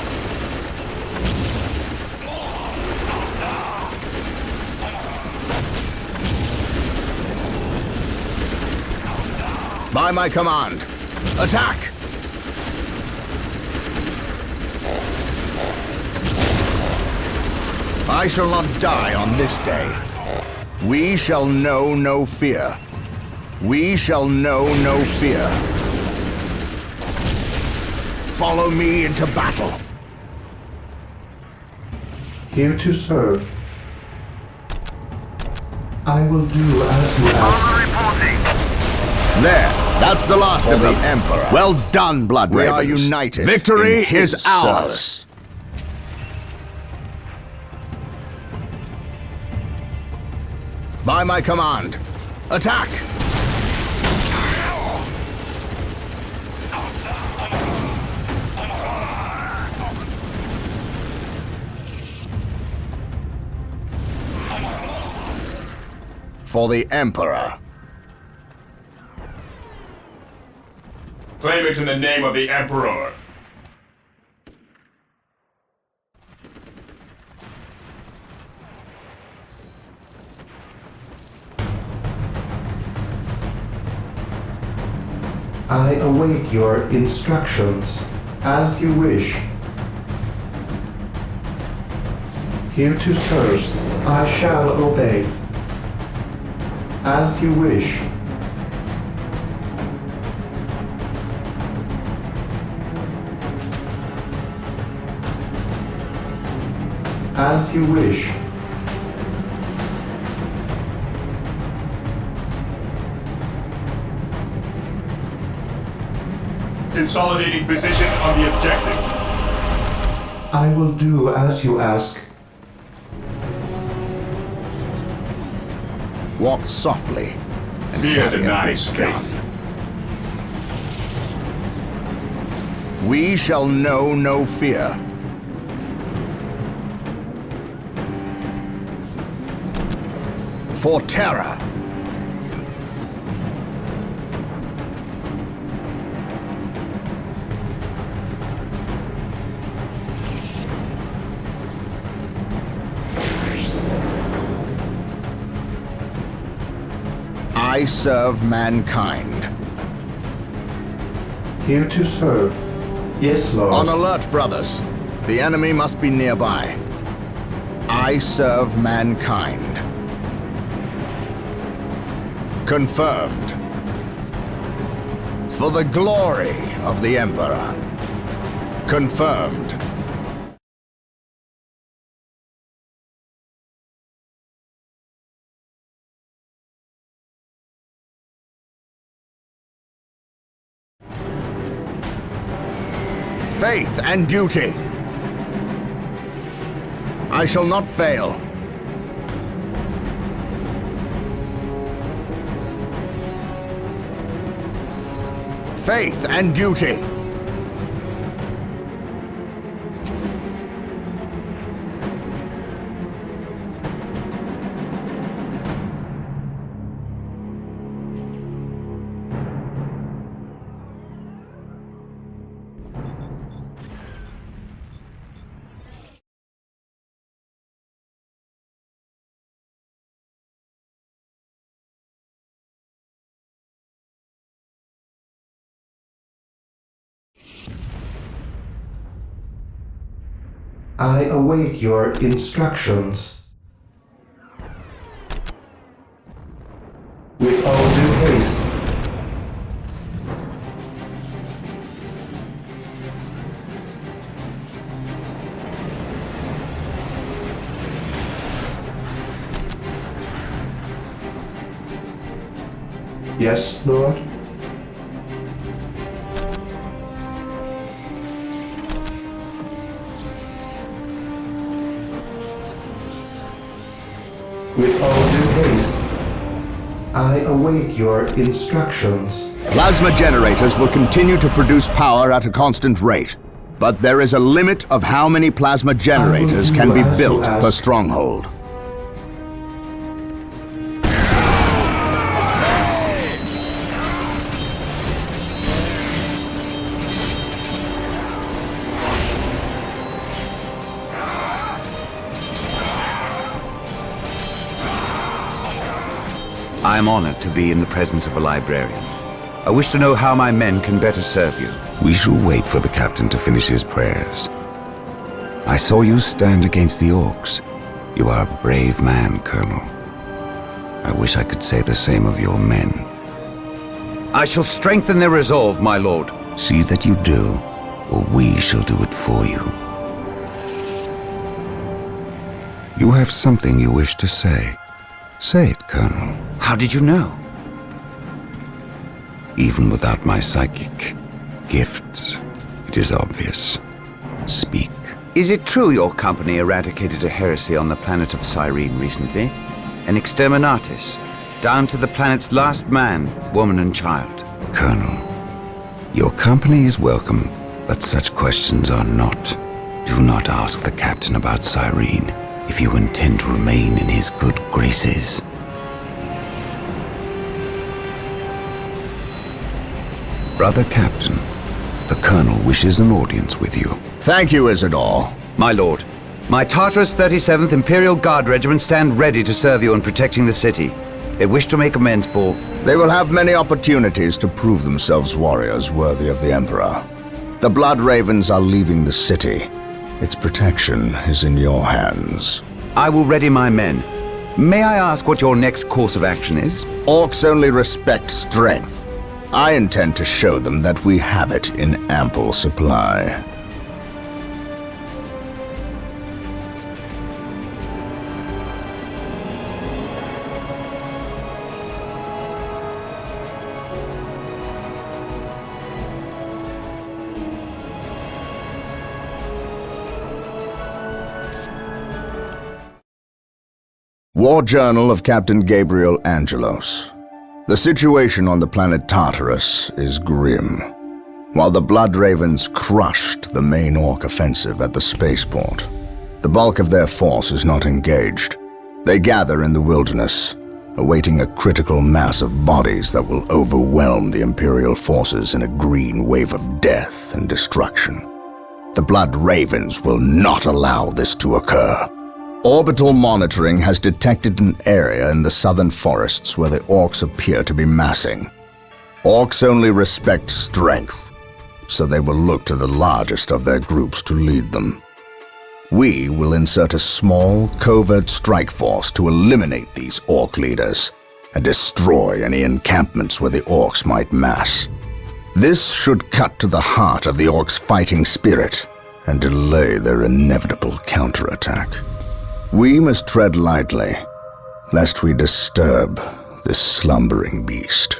By my command, attack! I shall not die on this day. We shall know no fear. We shall know no fear. Follow me into battle. Here to serve. I will do as you ask. There, that's the last of the Emperor. Well done, Blood Ravens. We are united. Victory is ours. By my command, attack! For the Emperor. Claim it in the name of the Emperor. I await your instructions, as you wish. Here to serve, I shall obey. As you wish. As you wish. Consolidating position on the objective. I will do as you ask. Walk softly and Fear carry a denies big gun. faith. We shall know no fear. For terror. I serve mankind. Here to serve. Yes, Lord. On alert, brothers. The enemy must be nearby. I serve mankind. Confirmed. For the glory of the Emperor. Confirmed. Faith and duty. I shall not fail. Faith and duty. I await your instructions. With all due haste. Yes, Lord? With all due haste, I await your instructions. Plasma generators will continue to produce power at a constant rate, but there is a limit of how many plasma generators can be built per stronghold. I am honored to be in the presence of a librarian. I wish to know how my men can better serve you. We shall wait for the captain to finish his prayers. I saw you stand against the orcs. You are a brave man, Colonel. I wish I could say the same of your men. I shall strengthen their resolve, my lord. See that you do, or we shall do it for you. You have something you wish to say. Say it, Colonel. How did you know? Even without my psychic gifts, it is obvious. Speak. Is it true your company eradicated a heresy on the planet of Cyrene recently? An exterminatus, down to the planet's last man, woman and child? Colonel, your company is welcome, but such questions are not. Do not ask the captain about Cyrene if you intend to remain in his good graces. Brother Captain, the Colonel wishes an audience with you. Thank you, Isidore. My lord, my Tartarus 37th Imperial Guard Regiment stand ready to serve you in protecting the city. They wish to make amends for... They will have many opportunities to prove themselves warriors worthy of the Emperor. The Blood Ravens are leaving the city. Its protection is in your hands. I will ready my men. May I ask what your next course of action is? Orcs only respect strength. I intend to show them that we have it in ample supply. War Journal of Captain Gabriel Angelos. The situation on the planet Tartarus is grim. While the Blood Ravens crushed the main Orc offensive at the spaceport, the bulk of their force is not engaged. They gather in the wilderness, awaiting a critical mass of bodies that will overwhelm the Imperial forces in a green wave of death and destruction. The Blood Ravens will not allow this to occur. Orbital monitoring has detected an area in the southern forests where the Orcs appear to be massing. Orcs only respect strength, so they will look to the largest of their groups to lead them. We will insert a small, covert strike force to eliminate these Orc leaders and destroy any encampments where the Orcs might mass. This should cut to the heart of the Orcs' fighting spirit and delay their inevitable counterattack. We must tread lightly, lest we disturb this slumbering beast.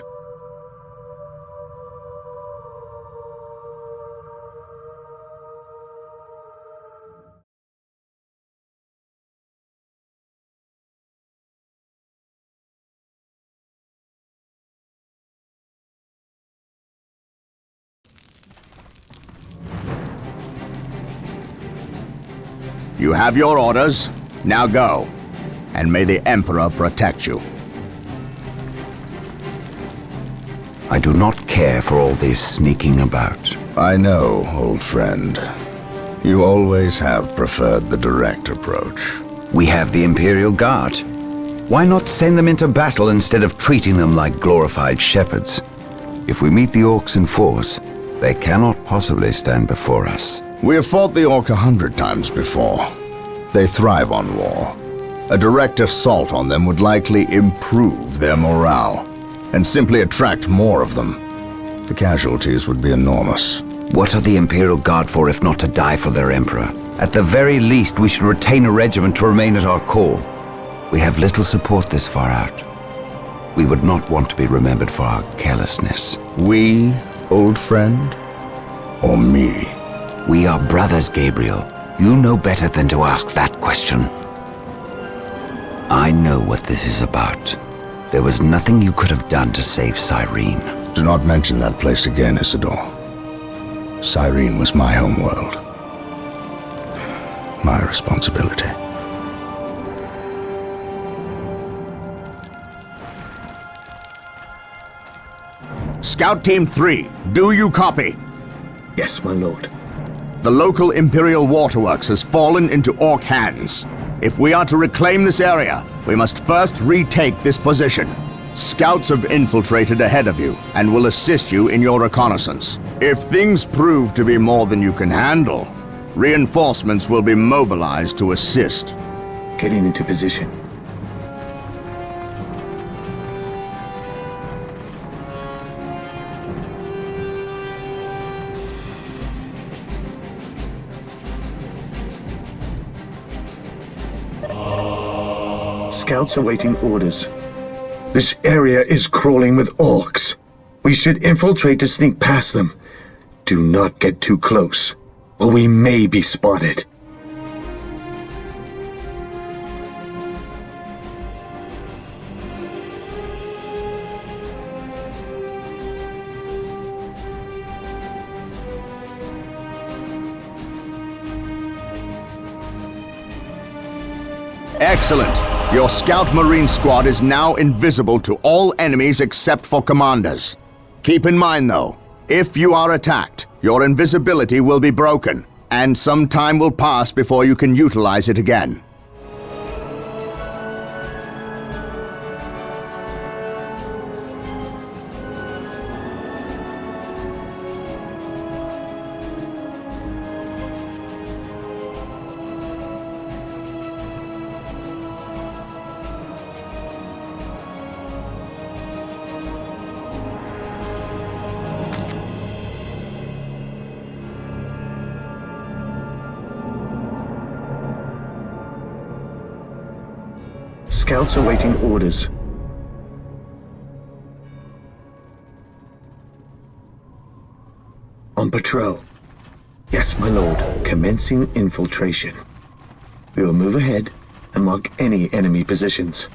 You have your orders. Now go, and may the Emperor protect you. I do not care for all this sneaking about. I know, old friend. You always have preferred the direct approach. We have the Imperial Guard. Why not send them into battle instead of treating them like glorified shepherds? If we meet the Orcs in force, They cannot possibly stand before us. We have fought the Orc 100 times before. They thrive on war. A direct assault on them would likely improve their morale, and simply attract more of them. The casualties would be enormous. What are the Imperial Guard for if not to die for their Emperor? At the very least, we should retain a regiment to remain at our core. We have little support this far out. We would not want to be remembered for our carelessness. We, old friend? Or me? We are brothers, Gabriel. You know better than to ask that question. I know what this is about. There was nothing you could have done to save Cyrene. Do not mention that place again, Isidore. Cyrene was my homeworld. My responsibility. Scout Team 3, do you copy? Yes, my lord. The local Imperial waterworks has fallen into Orc hands. If we are to reclaim this area, we must first retake this position. Scouts have infiltrated ahead of you and will assist you in your reconnaissance. If things prove to be more than you can handle, reinforcements will be mobilized to assist. Getting into position. Scouts awaiting orders. This area is crawling with orcs. We should infiltrate to sneak past them. Do not get too close, or we may be spotted. Excellent. Your Scout Marine squad is now invisible to all enemies except for commanders. Keep in mind, though, if you are attacked, your invisibility will be broken, and some time will pass before you can utilize it again. Scouts awaiting orders. On patrol. Yes, my lord. Commencing infiltration. We will move ahead and mark any enemy positions.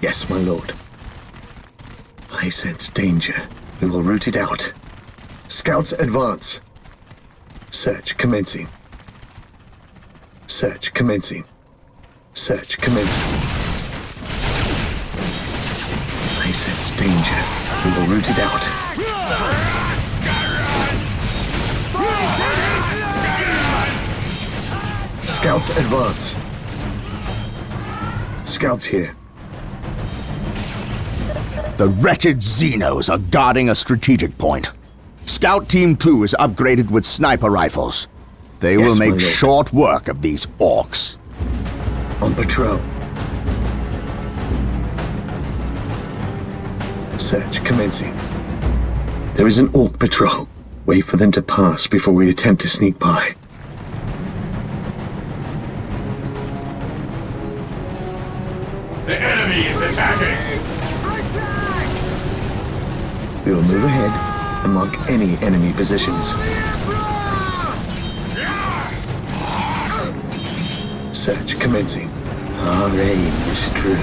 Yes, my lord. I sense danger. We will root it out. Scouts advance. Search commencing. Search commencing. Search commencing. I sense danger. We will root it out. Scouts advance. Scouts here. The wretched Xenos are guarding a strategic point. Scout Team 2 is upgraded with sniper rifles. They will make short work of these orcs. On patrol. Search commencing. There is an orc patrol. Wait for them to pass before we attempt to sneak by. The enemy is attacking! We will move ahead and mark any enemy positions. Search commencing. Our aim is true.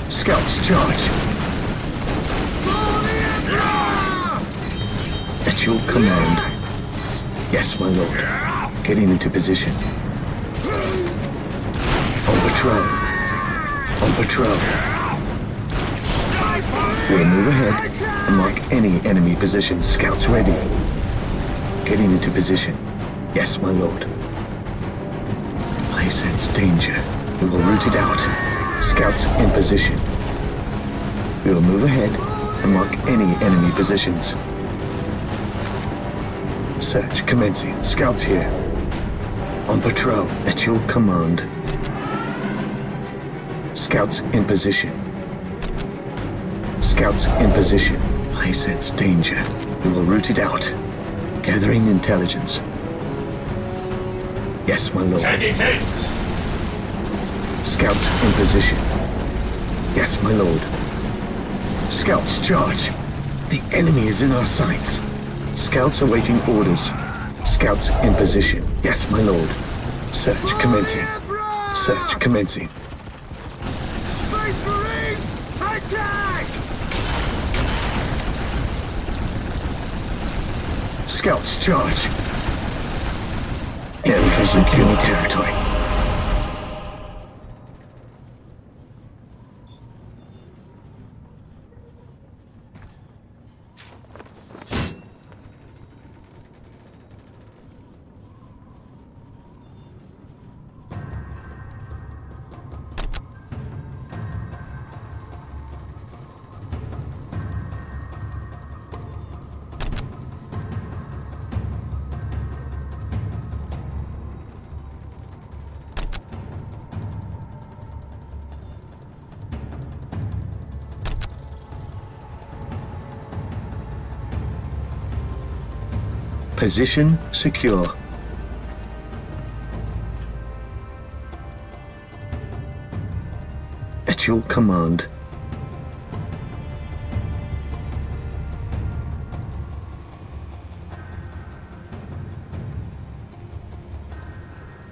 Scouts charge. At your command. Yes, my lord. Getting into position. On patrol. On patrol. We'll move ahead and mark any enemy positions. Scouts ready. Getting into position. Yes, my lord. I sense danger. We will root it out. Scouts in position. We will move ahead and mark any enemy positions. Search commencing. Scouts here. On patrol at your command. Scouts in position. Scouts in position. I sense danger. We will root it out. Gathering intelligence. Yes, my lord. Taking hits! Scouts in position. Yes, my lord. Scouts charge. The enemy is in our sights. Scouts awaiting orders. Scouts in position. Yes, my lord. Search commencing. Search commencing. Space Marines, attack! Scouts charge. Enters enemy territory. Position secure. At your command.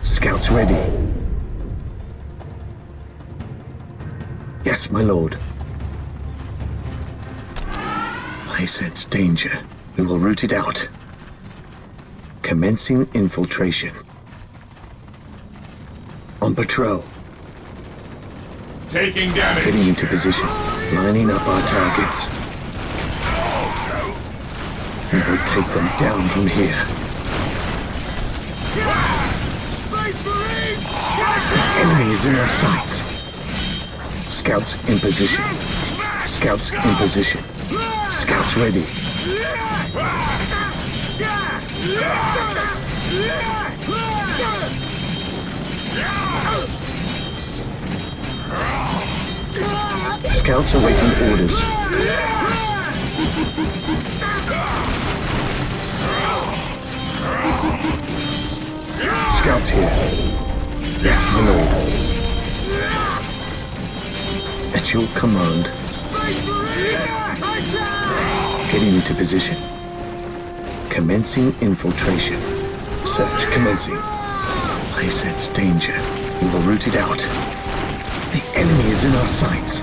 Scouts ready. Yes, my lord. I sense danger. We will root it out. Commencing infiltration. On patrol. Taking damage. Getting into position. Lining up our targets. We will take them down from here. Space Marines, The enemy is in our sights. Scouts in position. Scouts in position. Scouts ready. Scouts awaiting orders. Scouts here. Yes, my lord. At your command. Getting into position. Commencing infiltration. Search commencing. I sense danger. We will root it out. The enemy is in our sights.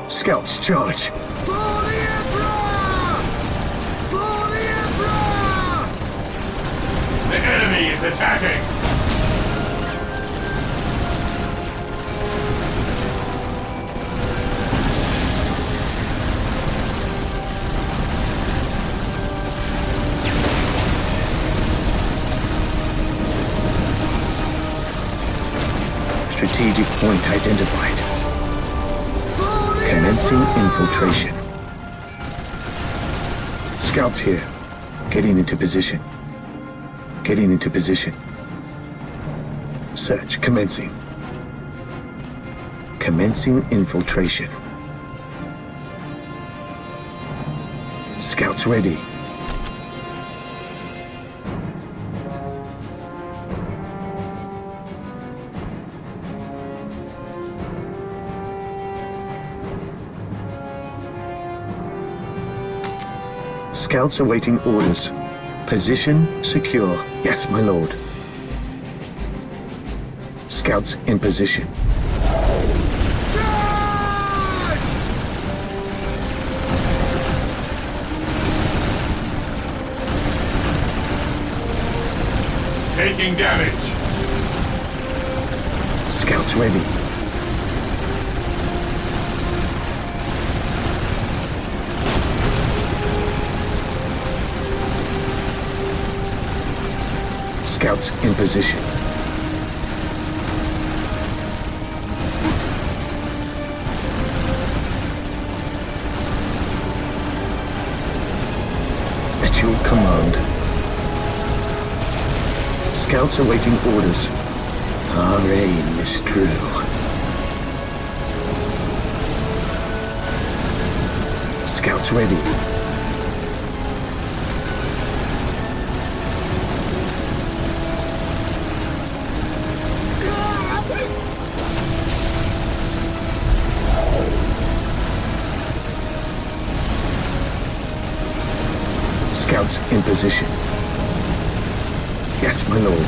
Scouts charge. For the Emperor! For the Emperor! The enemy is attacking! Strategic point identified. Commencing infiltration. Scouts here. Getting into position. Getting into position. Search commencing. Commencing infiltration. Scouts ready. Scouts awaiting orders. Position secure. Yes, my lord. Scouts in position. Charge! Taking damage. Scouts ready. Scouts in position. At your command. Scouts awaiting orders. Our aim is true. Scouts ready. Scouts in position. Yes, my lord.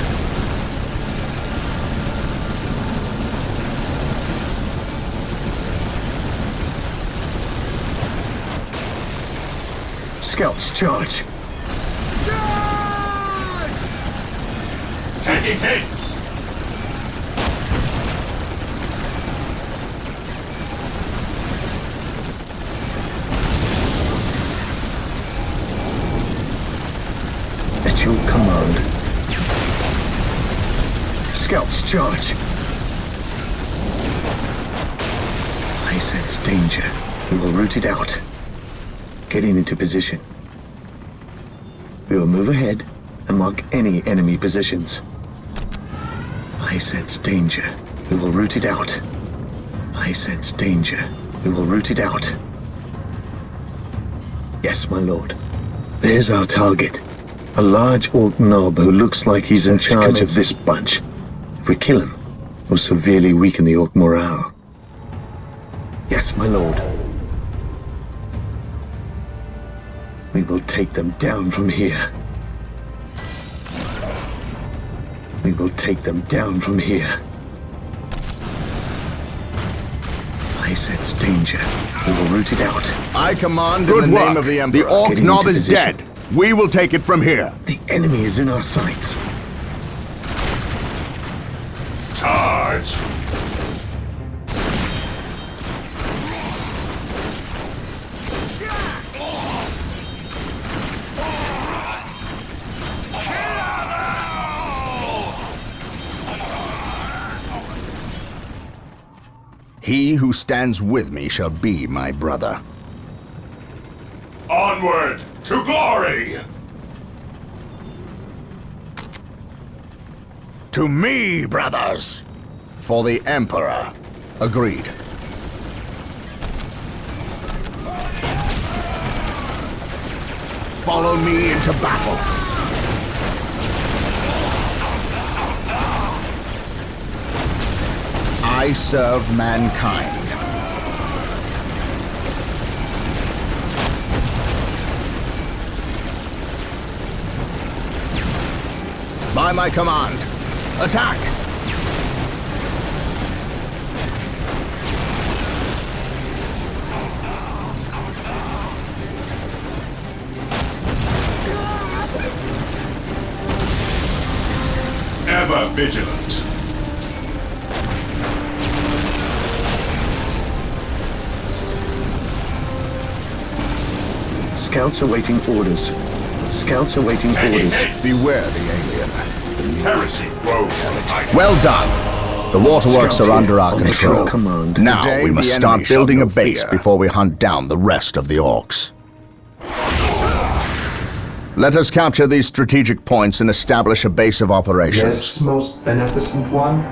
Scouts, charge! Charge! Taking hits! At your command. Scouts, charge! I sense danger. We will root it out. Getting into position. We will move ahead and mark any enemy positions. I sense danger. We will root it out. I sense danger. We will root it out. Yes, my lord. There's our target. A large orc knob who looks like he's in charge of this bunch. If we kill him, we'll severely weaken the orc morale. Yes, my lord. We will take them down from here. We will take them down from here. I sense danger. We will root it out. I command in the name of the Emperor. The orc knob is dead. We will take it from here. The enemy is in our sights. Charge! He who stands with me shall be my brother. Onward to glory! To me, brothers! For the Emperor. Agreed. Follow me into battle. I serve mankind. By my command, attack! Ever vigilant. Scouts awaiting orders. Scouts awaiting orders. Beware the alien. Heresy, rogue. Well done. The waterworks are under our control. Now Today, we must start building a base before we hunt down the rest of the orcs. Let us capture these strategic points and establish a base of operations. Yes, most beneficent one.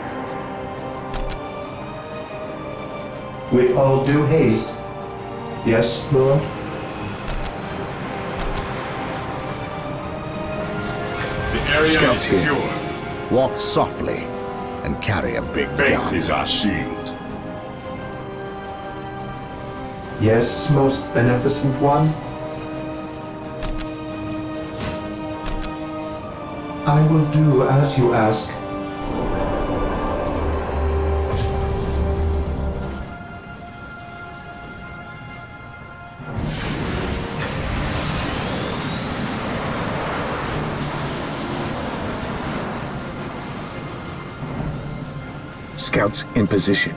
With all due haste. Yes, Lord. The area Scouts is secure. here. Walk softly and carry a big Faith gun. is our shield. Yes, most beneficent one. I will do as you ask. Scouts in position.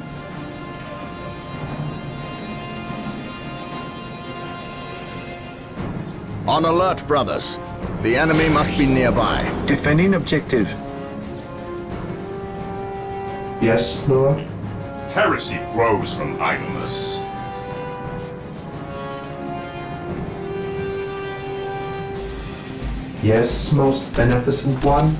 On alert, brothers. The enemy must be nearby. Defending objective. Yes, Lord. Heresy grows from idleness. Yes, most beneficent one.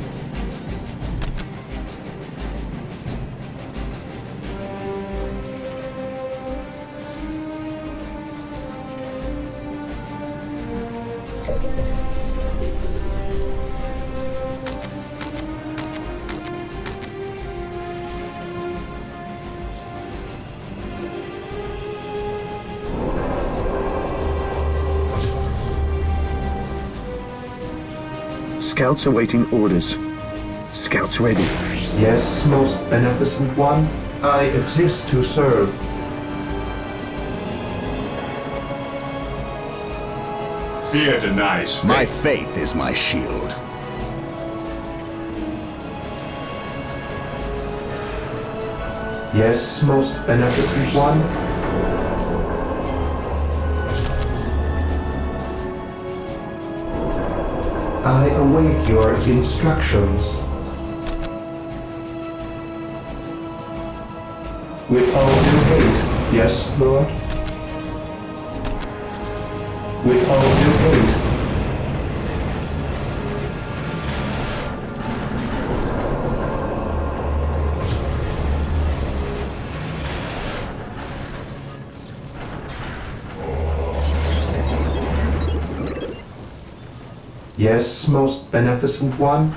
Scouts awaiting orders. Scouts ready. Yes, most beneficent one. I exist to serve. Fear denies faith. My faith is my shield. Yes, most beneficent one. I await your instructions. With all due haste, yes, Lord? With all due haste. Yes, most beneficent one.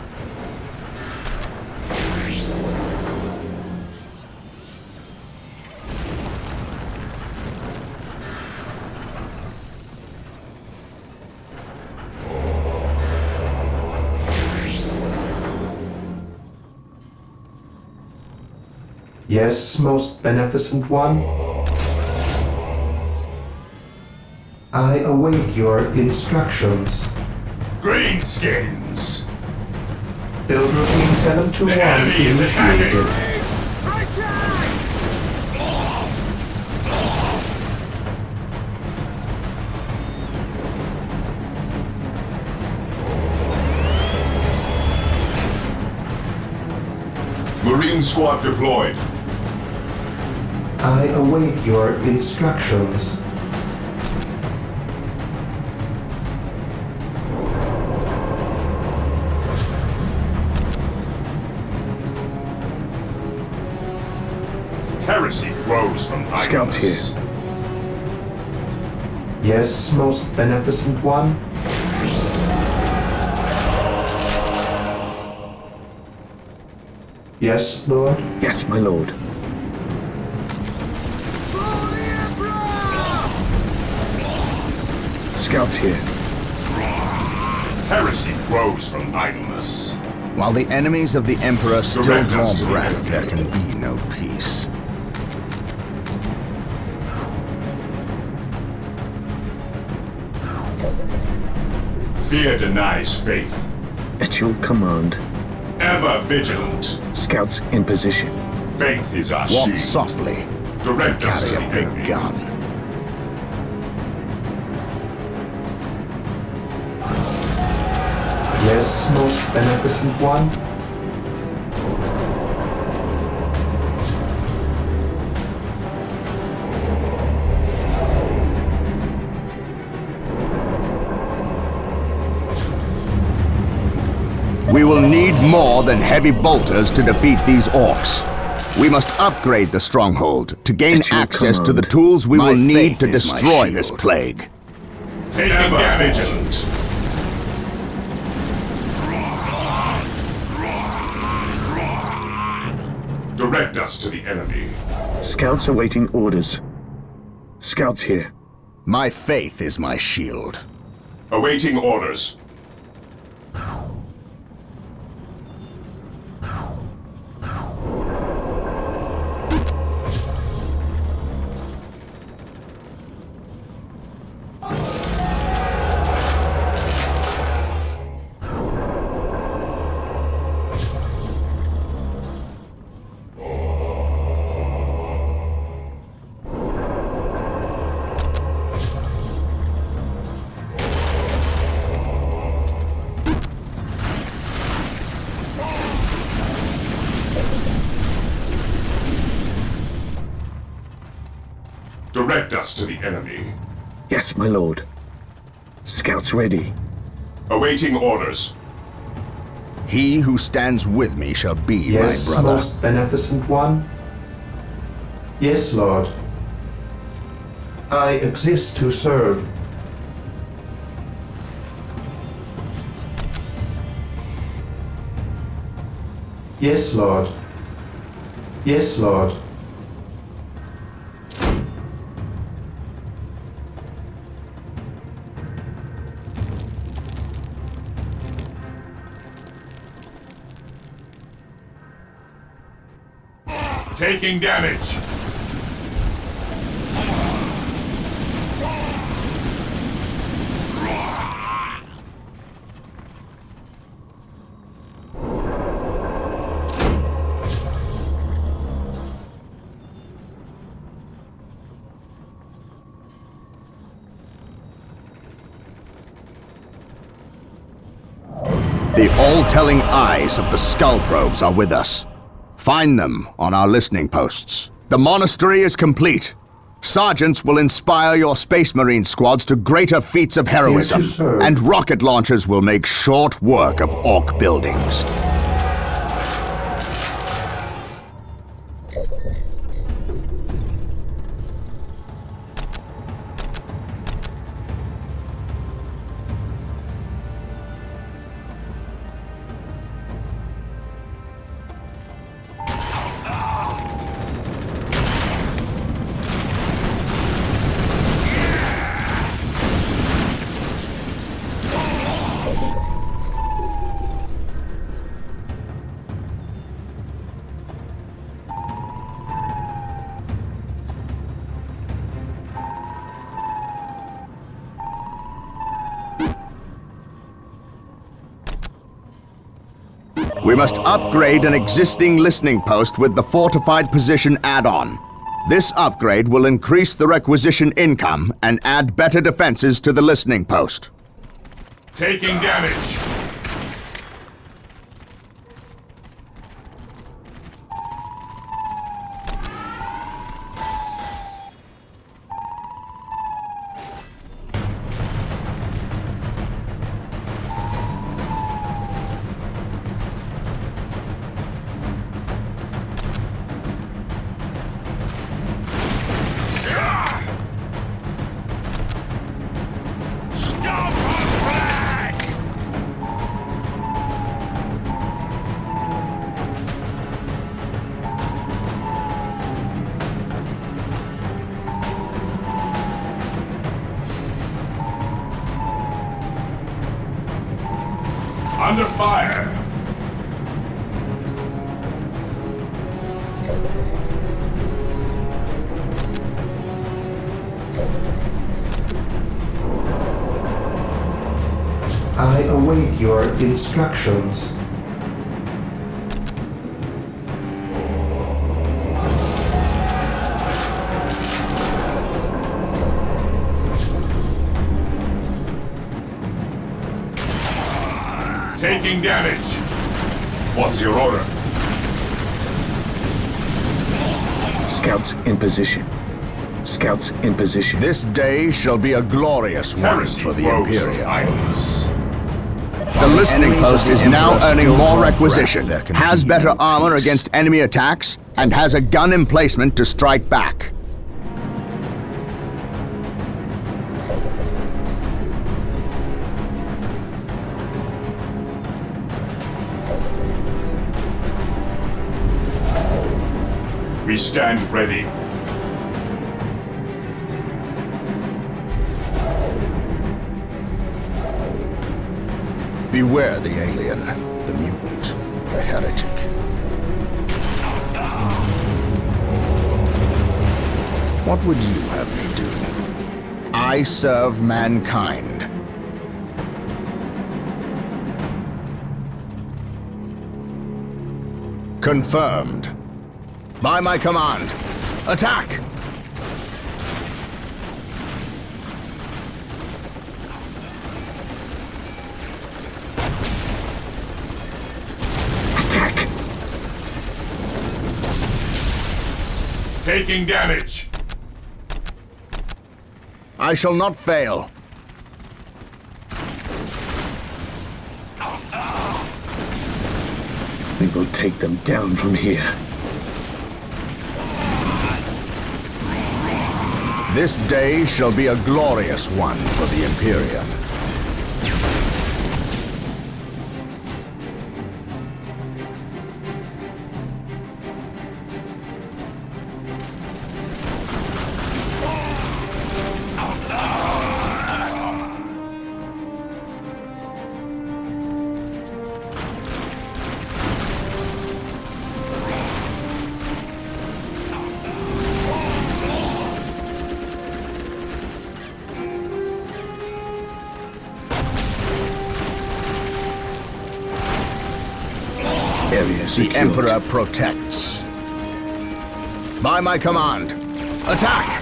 Yes, most beneficent one. I await your instructions. Greenskins! Build routine 721 The enemy is attacking! initiated. Marine squad deployed. I await your instructions. Heresy grows from idleness. Scouts here. Yes, most beneficent one. Yes, Lord. Yes, my lord. Scouts here. Heresy grows from idleness. While the enemies of the Emperor still Direct draw us to the breath, enemy. there can be no peace. Fear denies faith. At your command. Ever vigilant. Scouts in position. Faith is our Walk shield. softly. Direct us to Carry the a big enemy. gun. Yes, most beneficent one. We will need more than heavy bolters to defeat these orcs. We must upgrade the stronghold to gain At your access to the command. tools we My will need faith to is my destroy this shield. plague. Taking damage. Vigilant. Direct us to the enemy. Scouts awaiting orders. Scouts here. My faith is my shield. Awaiting orders. Direct us to the enemy. Yes, my lord. Scouts ready. Awaiting orders. He who stands with me shall be Yes, my brother. most beneficent one. Yes, Lord. I exist to serve. Yes, Lord. Yes, Lord. Taking damage. The all-telling eyes of the skull probes are with us. Find them on our listening posts. The monastery is complete. Sergeants will inspire your Space Marine squads to greater feats of heroism, and rocket launchers will make short work of Orc buildings. We must upgrade an existing listening post with the fortified position add-on. This upgrade will increase the requisition income and add better defenses to the listening post. Taking damage. Under fire! I await your instructions. Taking damage. What's your order? Scouts in position. Scouts in position. This day shall be a glorious one for the Imperium. The listening post is now earning more requisition, has better armor against enemy attacks, and has a gun emplacement to strike back. We stand ready. Beware the alien, the mutant, the heretic. What would you have me do? I serve mankind. Confirmed. By my command, attack! Attack! Taking damage. I shall not fail. We will take them down from here. This day shall be a glorious one for the Imperium. The Emperor protects. By my command, attack!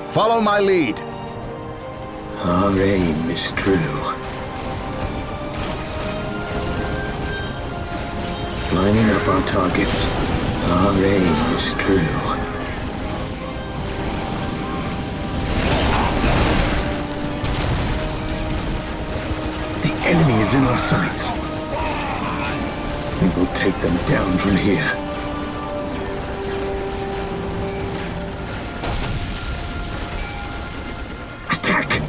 Follow my lead. Our aim is true. Lining up our targets. Our aim is true. The enemy is in our sights. We will take them down from here. Attack!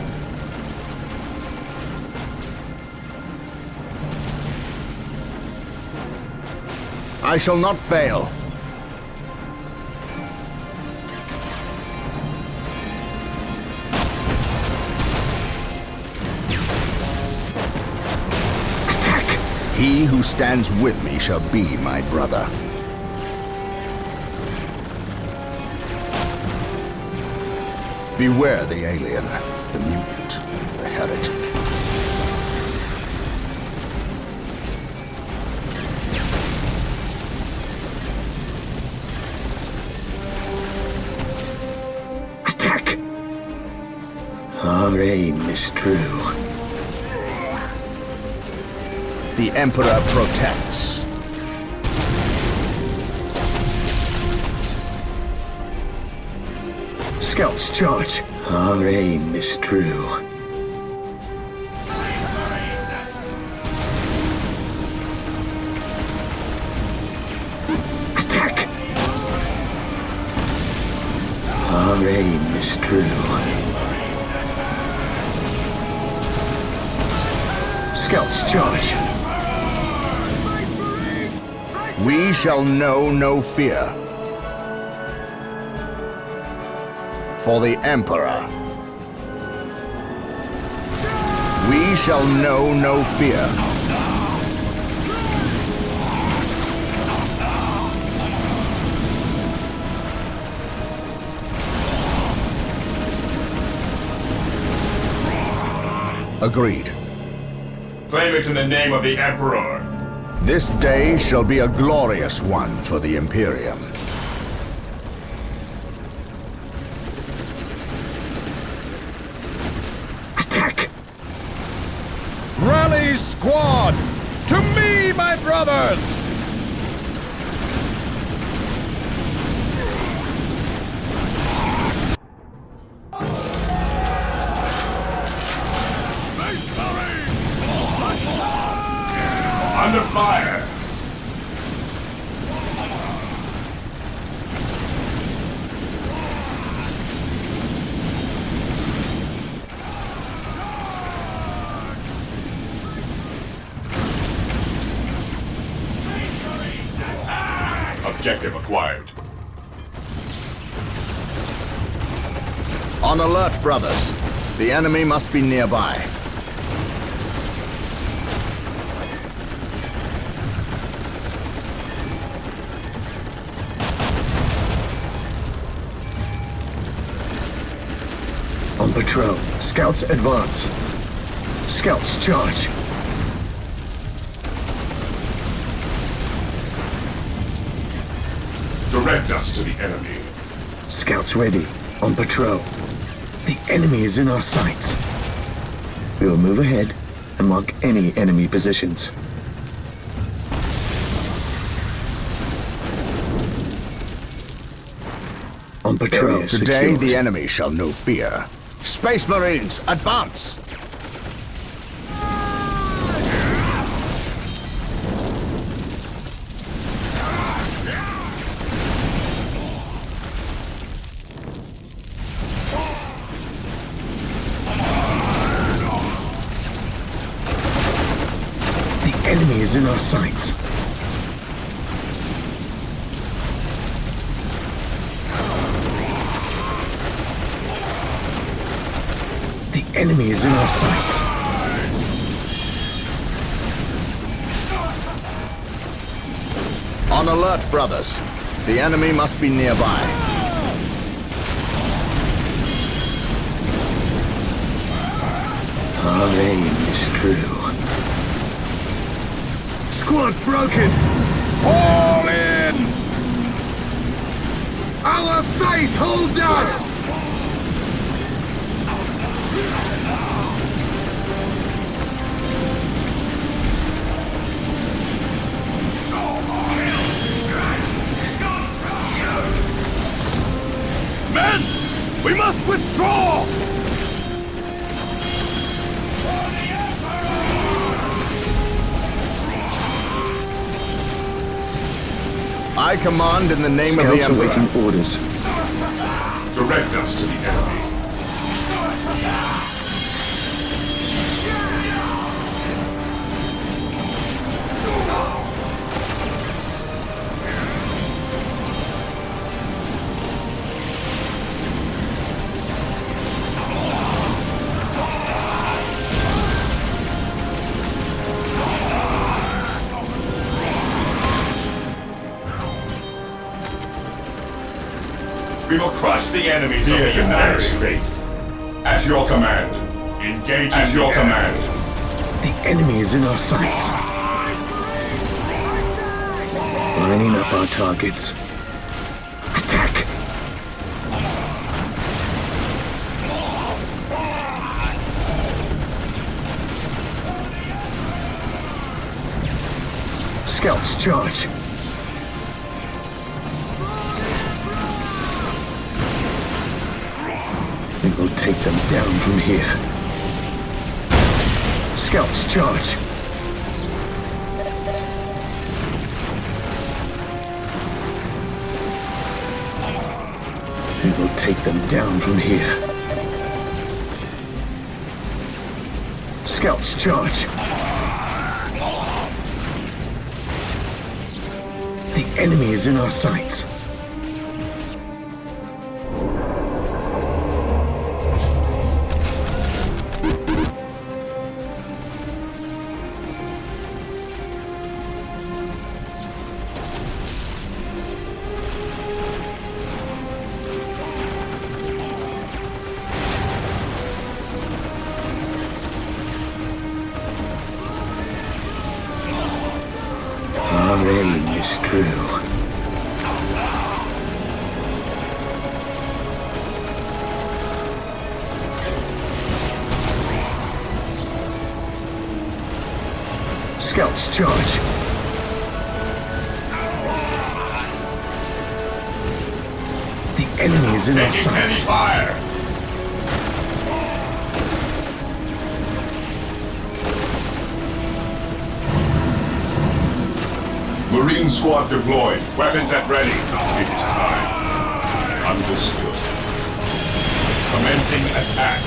I shall not fail. He who stands with me shall be my brother. Beware the alien, the mutant, the heretic. Attack! Our aim is true. The Emperor protects. Scouts charge. Our aim is true. Attack! Our aim is true. Scouts charge. We shall know no fear. For the Emperor. We shall know no fear. Agreed. Claim it in the name of the Emperor. This day shall be a glorious one for the Imperium. Attack! Rally, squad! To me, my brothers! Under fire! Objective acquired. On alert, brothers. The enemy must be nearby. On patrol. Scouts advance. Scouts charge. Direct us to the enemy. Scouts ready. On patrol. The enemy is in our sights. We will move ahead and mark any enemy positions. On patrol. Today, secured. the enemy shall know fear. Space Marines, advance! The enemy is in our sights. The enemy is in our sights. On alert, brothers. The enemy must be nearby. Our aim is true. Squad broken! Fall in! Our faith holds us! Men! We must withdraw! I command in the name of the Scouts Emperor. awaiting orders. Direct us to the enemy. We will crush the enemies of the United Faith. At your command. Engage at your command. The enemy is in our sights. Lining up our targets. Attack! Scouts charge. We will take them down from here. Scouts charge. We will take them down from here. Scouts charge. The enemy is in our sights. Our aim is true. Scouts charge. The enemy is in our sights. Fire! Marine squad deployed. Weapons at ready. It is time. Understood. Commencing attack.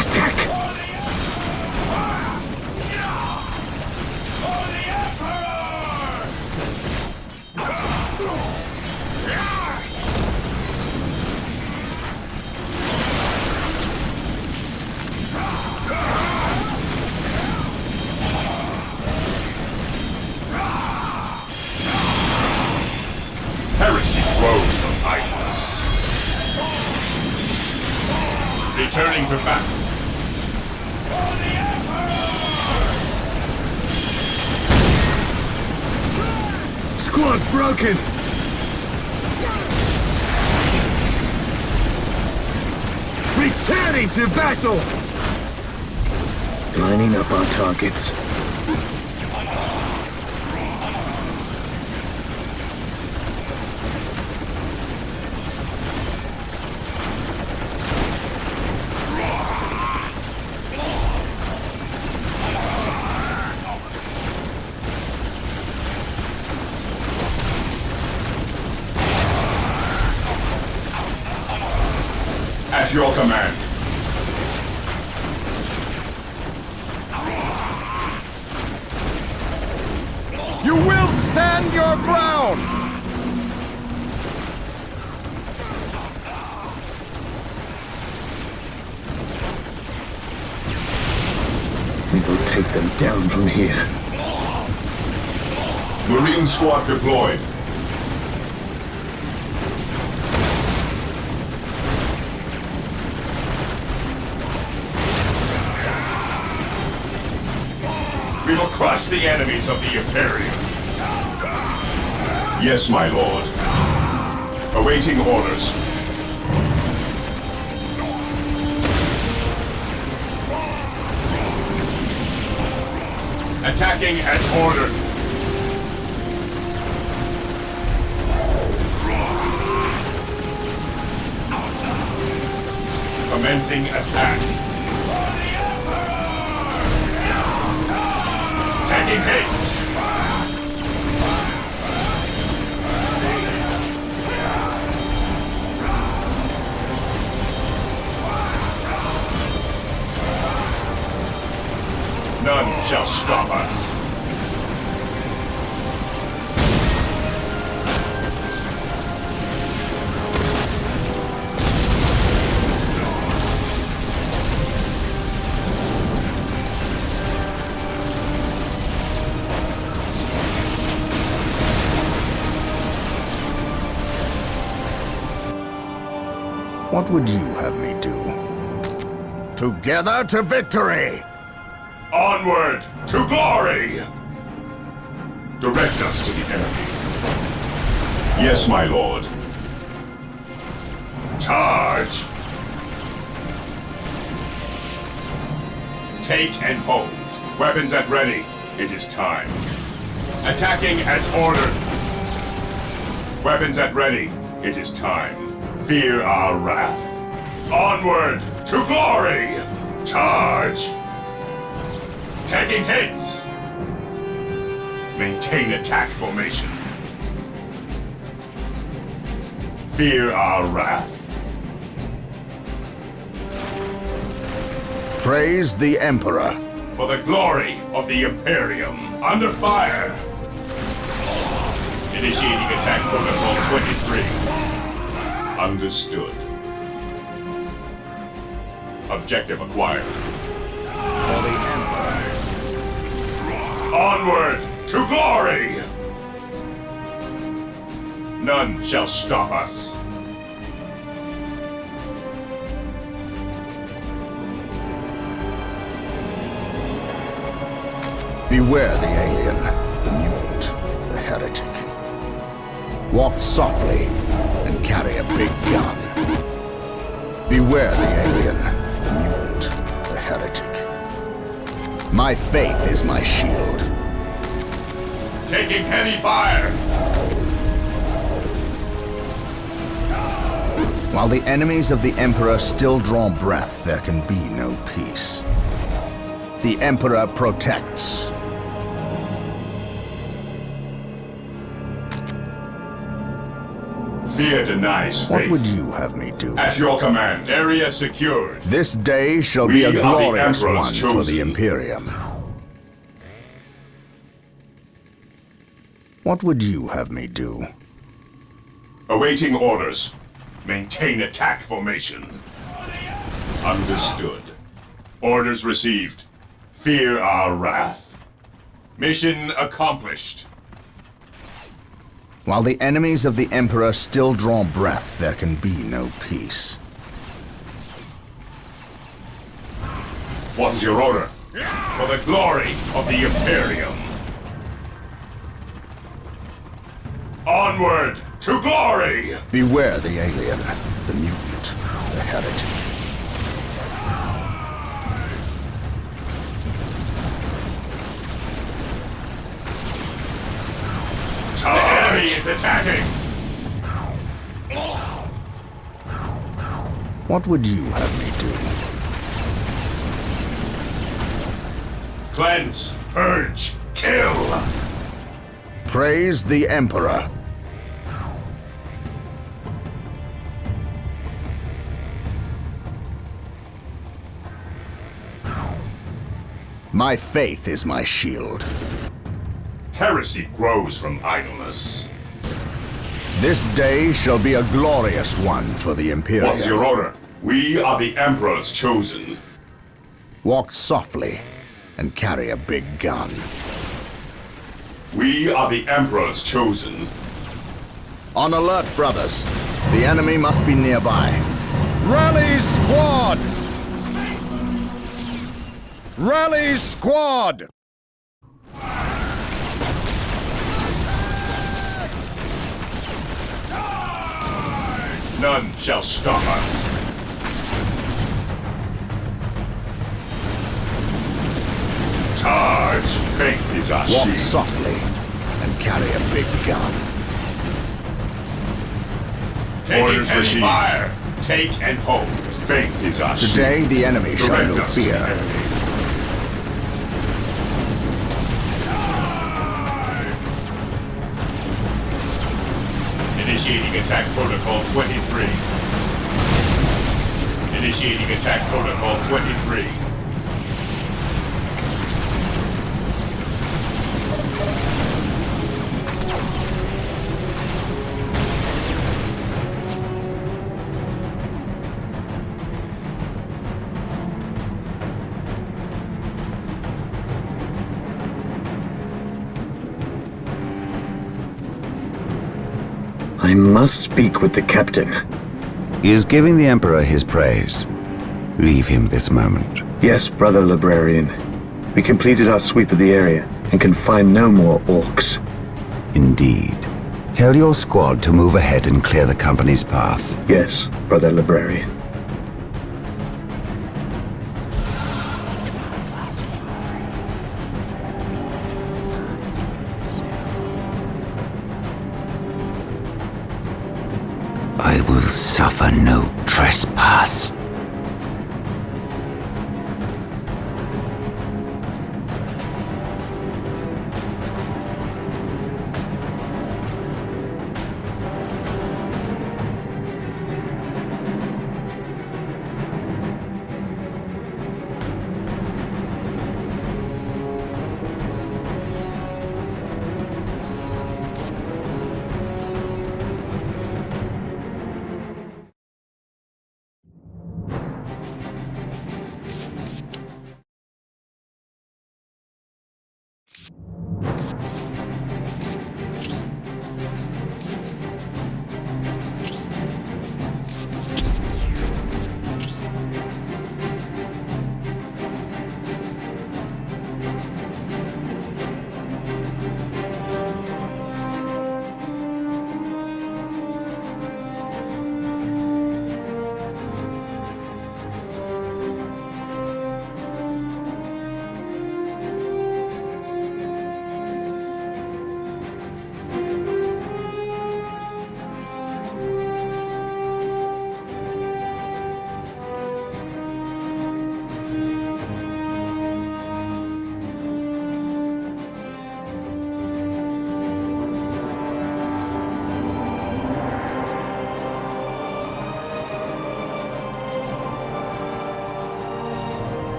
Attack! Heresy grows from idleness. Returning to battle. Squad broken! Returning to battle! Lining up our targets. your command. You will stand your ground! We will take them down from here. Marine squad deployed. We will crush the enemies of the Imperium. Yes, my lord. Awaiting orders. Attacking as ordered. Commencing attack. Taking hits. None shall stop us. What would you have me do? Together to victory! Onward to glory! Direct us to the enemy. Yes, my lord. Charge! Take and hold. Weapons at ready. It is time. Attacking as ordered. Weapons at ready. It is time. Fear our wrath. Onward to glory! Charge! Taking hits! Maintain attack formation. Fear our wrath. Praise the Emperor. For the glory of the Imperium. Under fire! Initiating attack protocol 23. Understood. Objective acquired. For the Emperor. Onward to glory! None shall stop us. Beware the alien, the mutant, the heretic. Walk softly and carry a big gun. Beware the alien, the mutant, the heretic. My faith is my shield. Taking heavy fire! While the enemies of the Emperor still draw breath, there can be no peace. The Emperor protects. Fear denies faith. What would you have me do? At your command, area secured. This day shall be a glorious one for the Imperium. What would you have me do? Awaiting orders. Maintain attack formation. Understood. Orders received. Fear our wrath. Mission accomplished. While the enemies of the Emperor still draw breath, there can be no peace. What is your order? For the glory of the Imperium. Onward to glory! Beware the alien, the mutant, the heretic. The enemy is attacking! What would you have me do? Cleanse, purge, kill! Praise the Emperor. My faith is my shield. Heresy grows from idleness. This day shall be a glorious one for the Imperium. What's your order? We are the Emperor's chosen. Walk softly and carry a big gun. We are the Emperor's chosen. On alert, brothers. The enemy must be nearby. Rally squad! Rally squad! None shall stop us. Charge! Faith is our Walk shield. softly and carry a big gun. Orders received. Fire. Take and hold. Faith is our shield. Today the enemy shall Direct know us, fear. enemy. Initiating attack protocol 23. Initiating attack protocol 23. I must speak with the captain. He is giving the Emperor his praise. Leave him this moment. Yes, brother librarian. We completed our sweep of the area and can find no more orcs. Indeed. Tell your squad to move ahead and clear the company's path. Yes, brother librarian. I will suffer no trespass.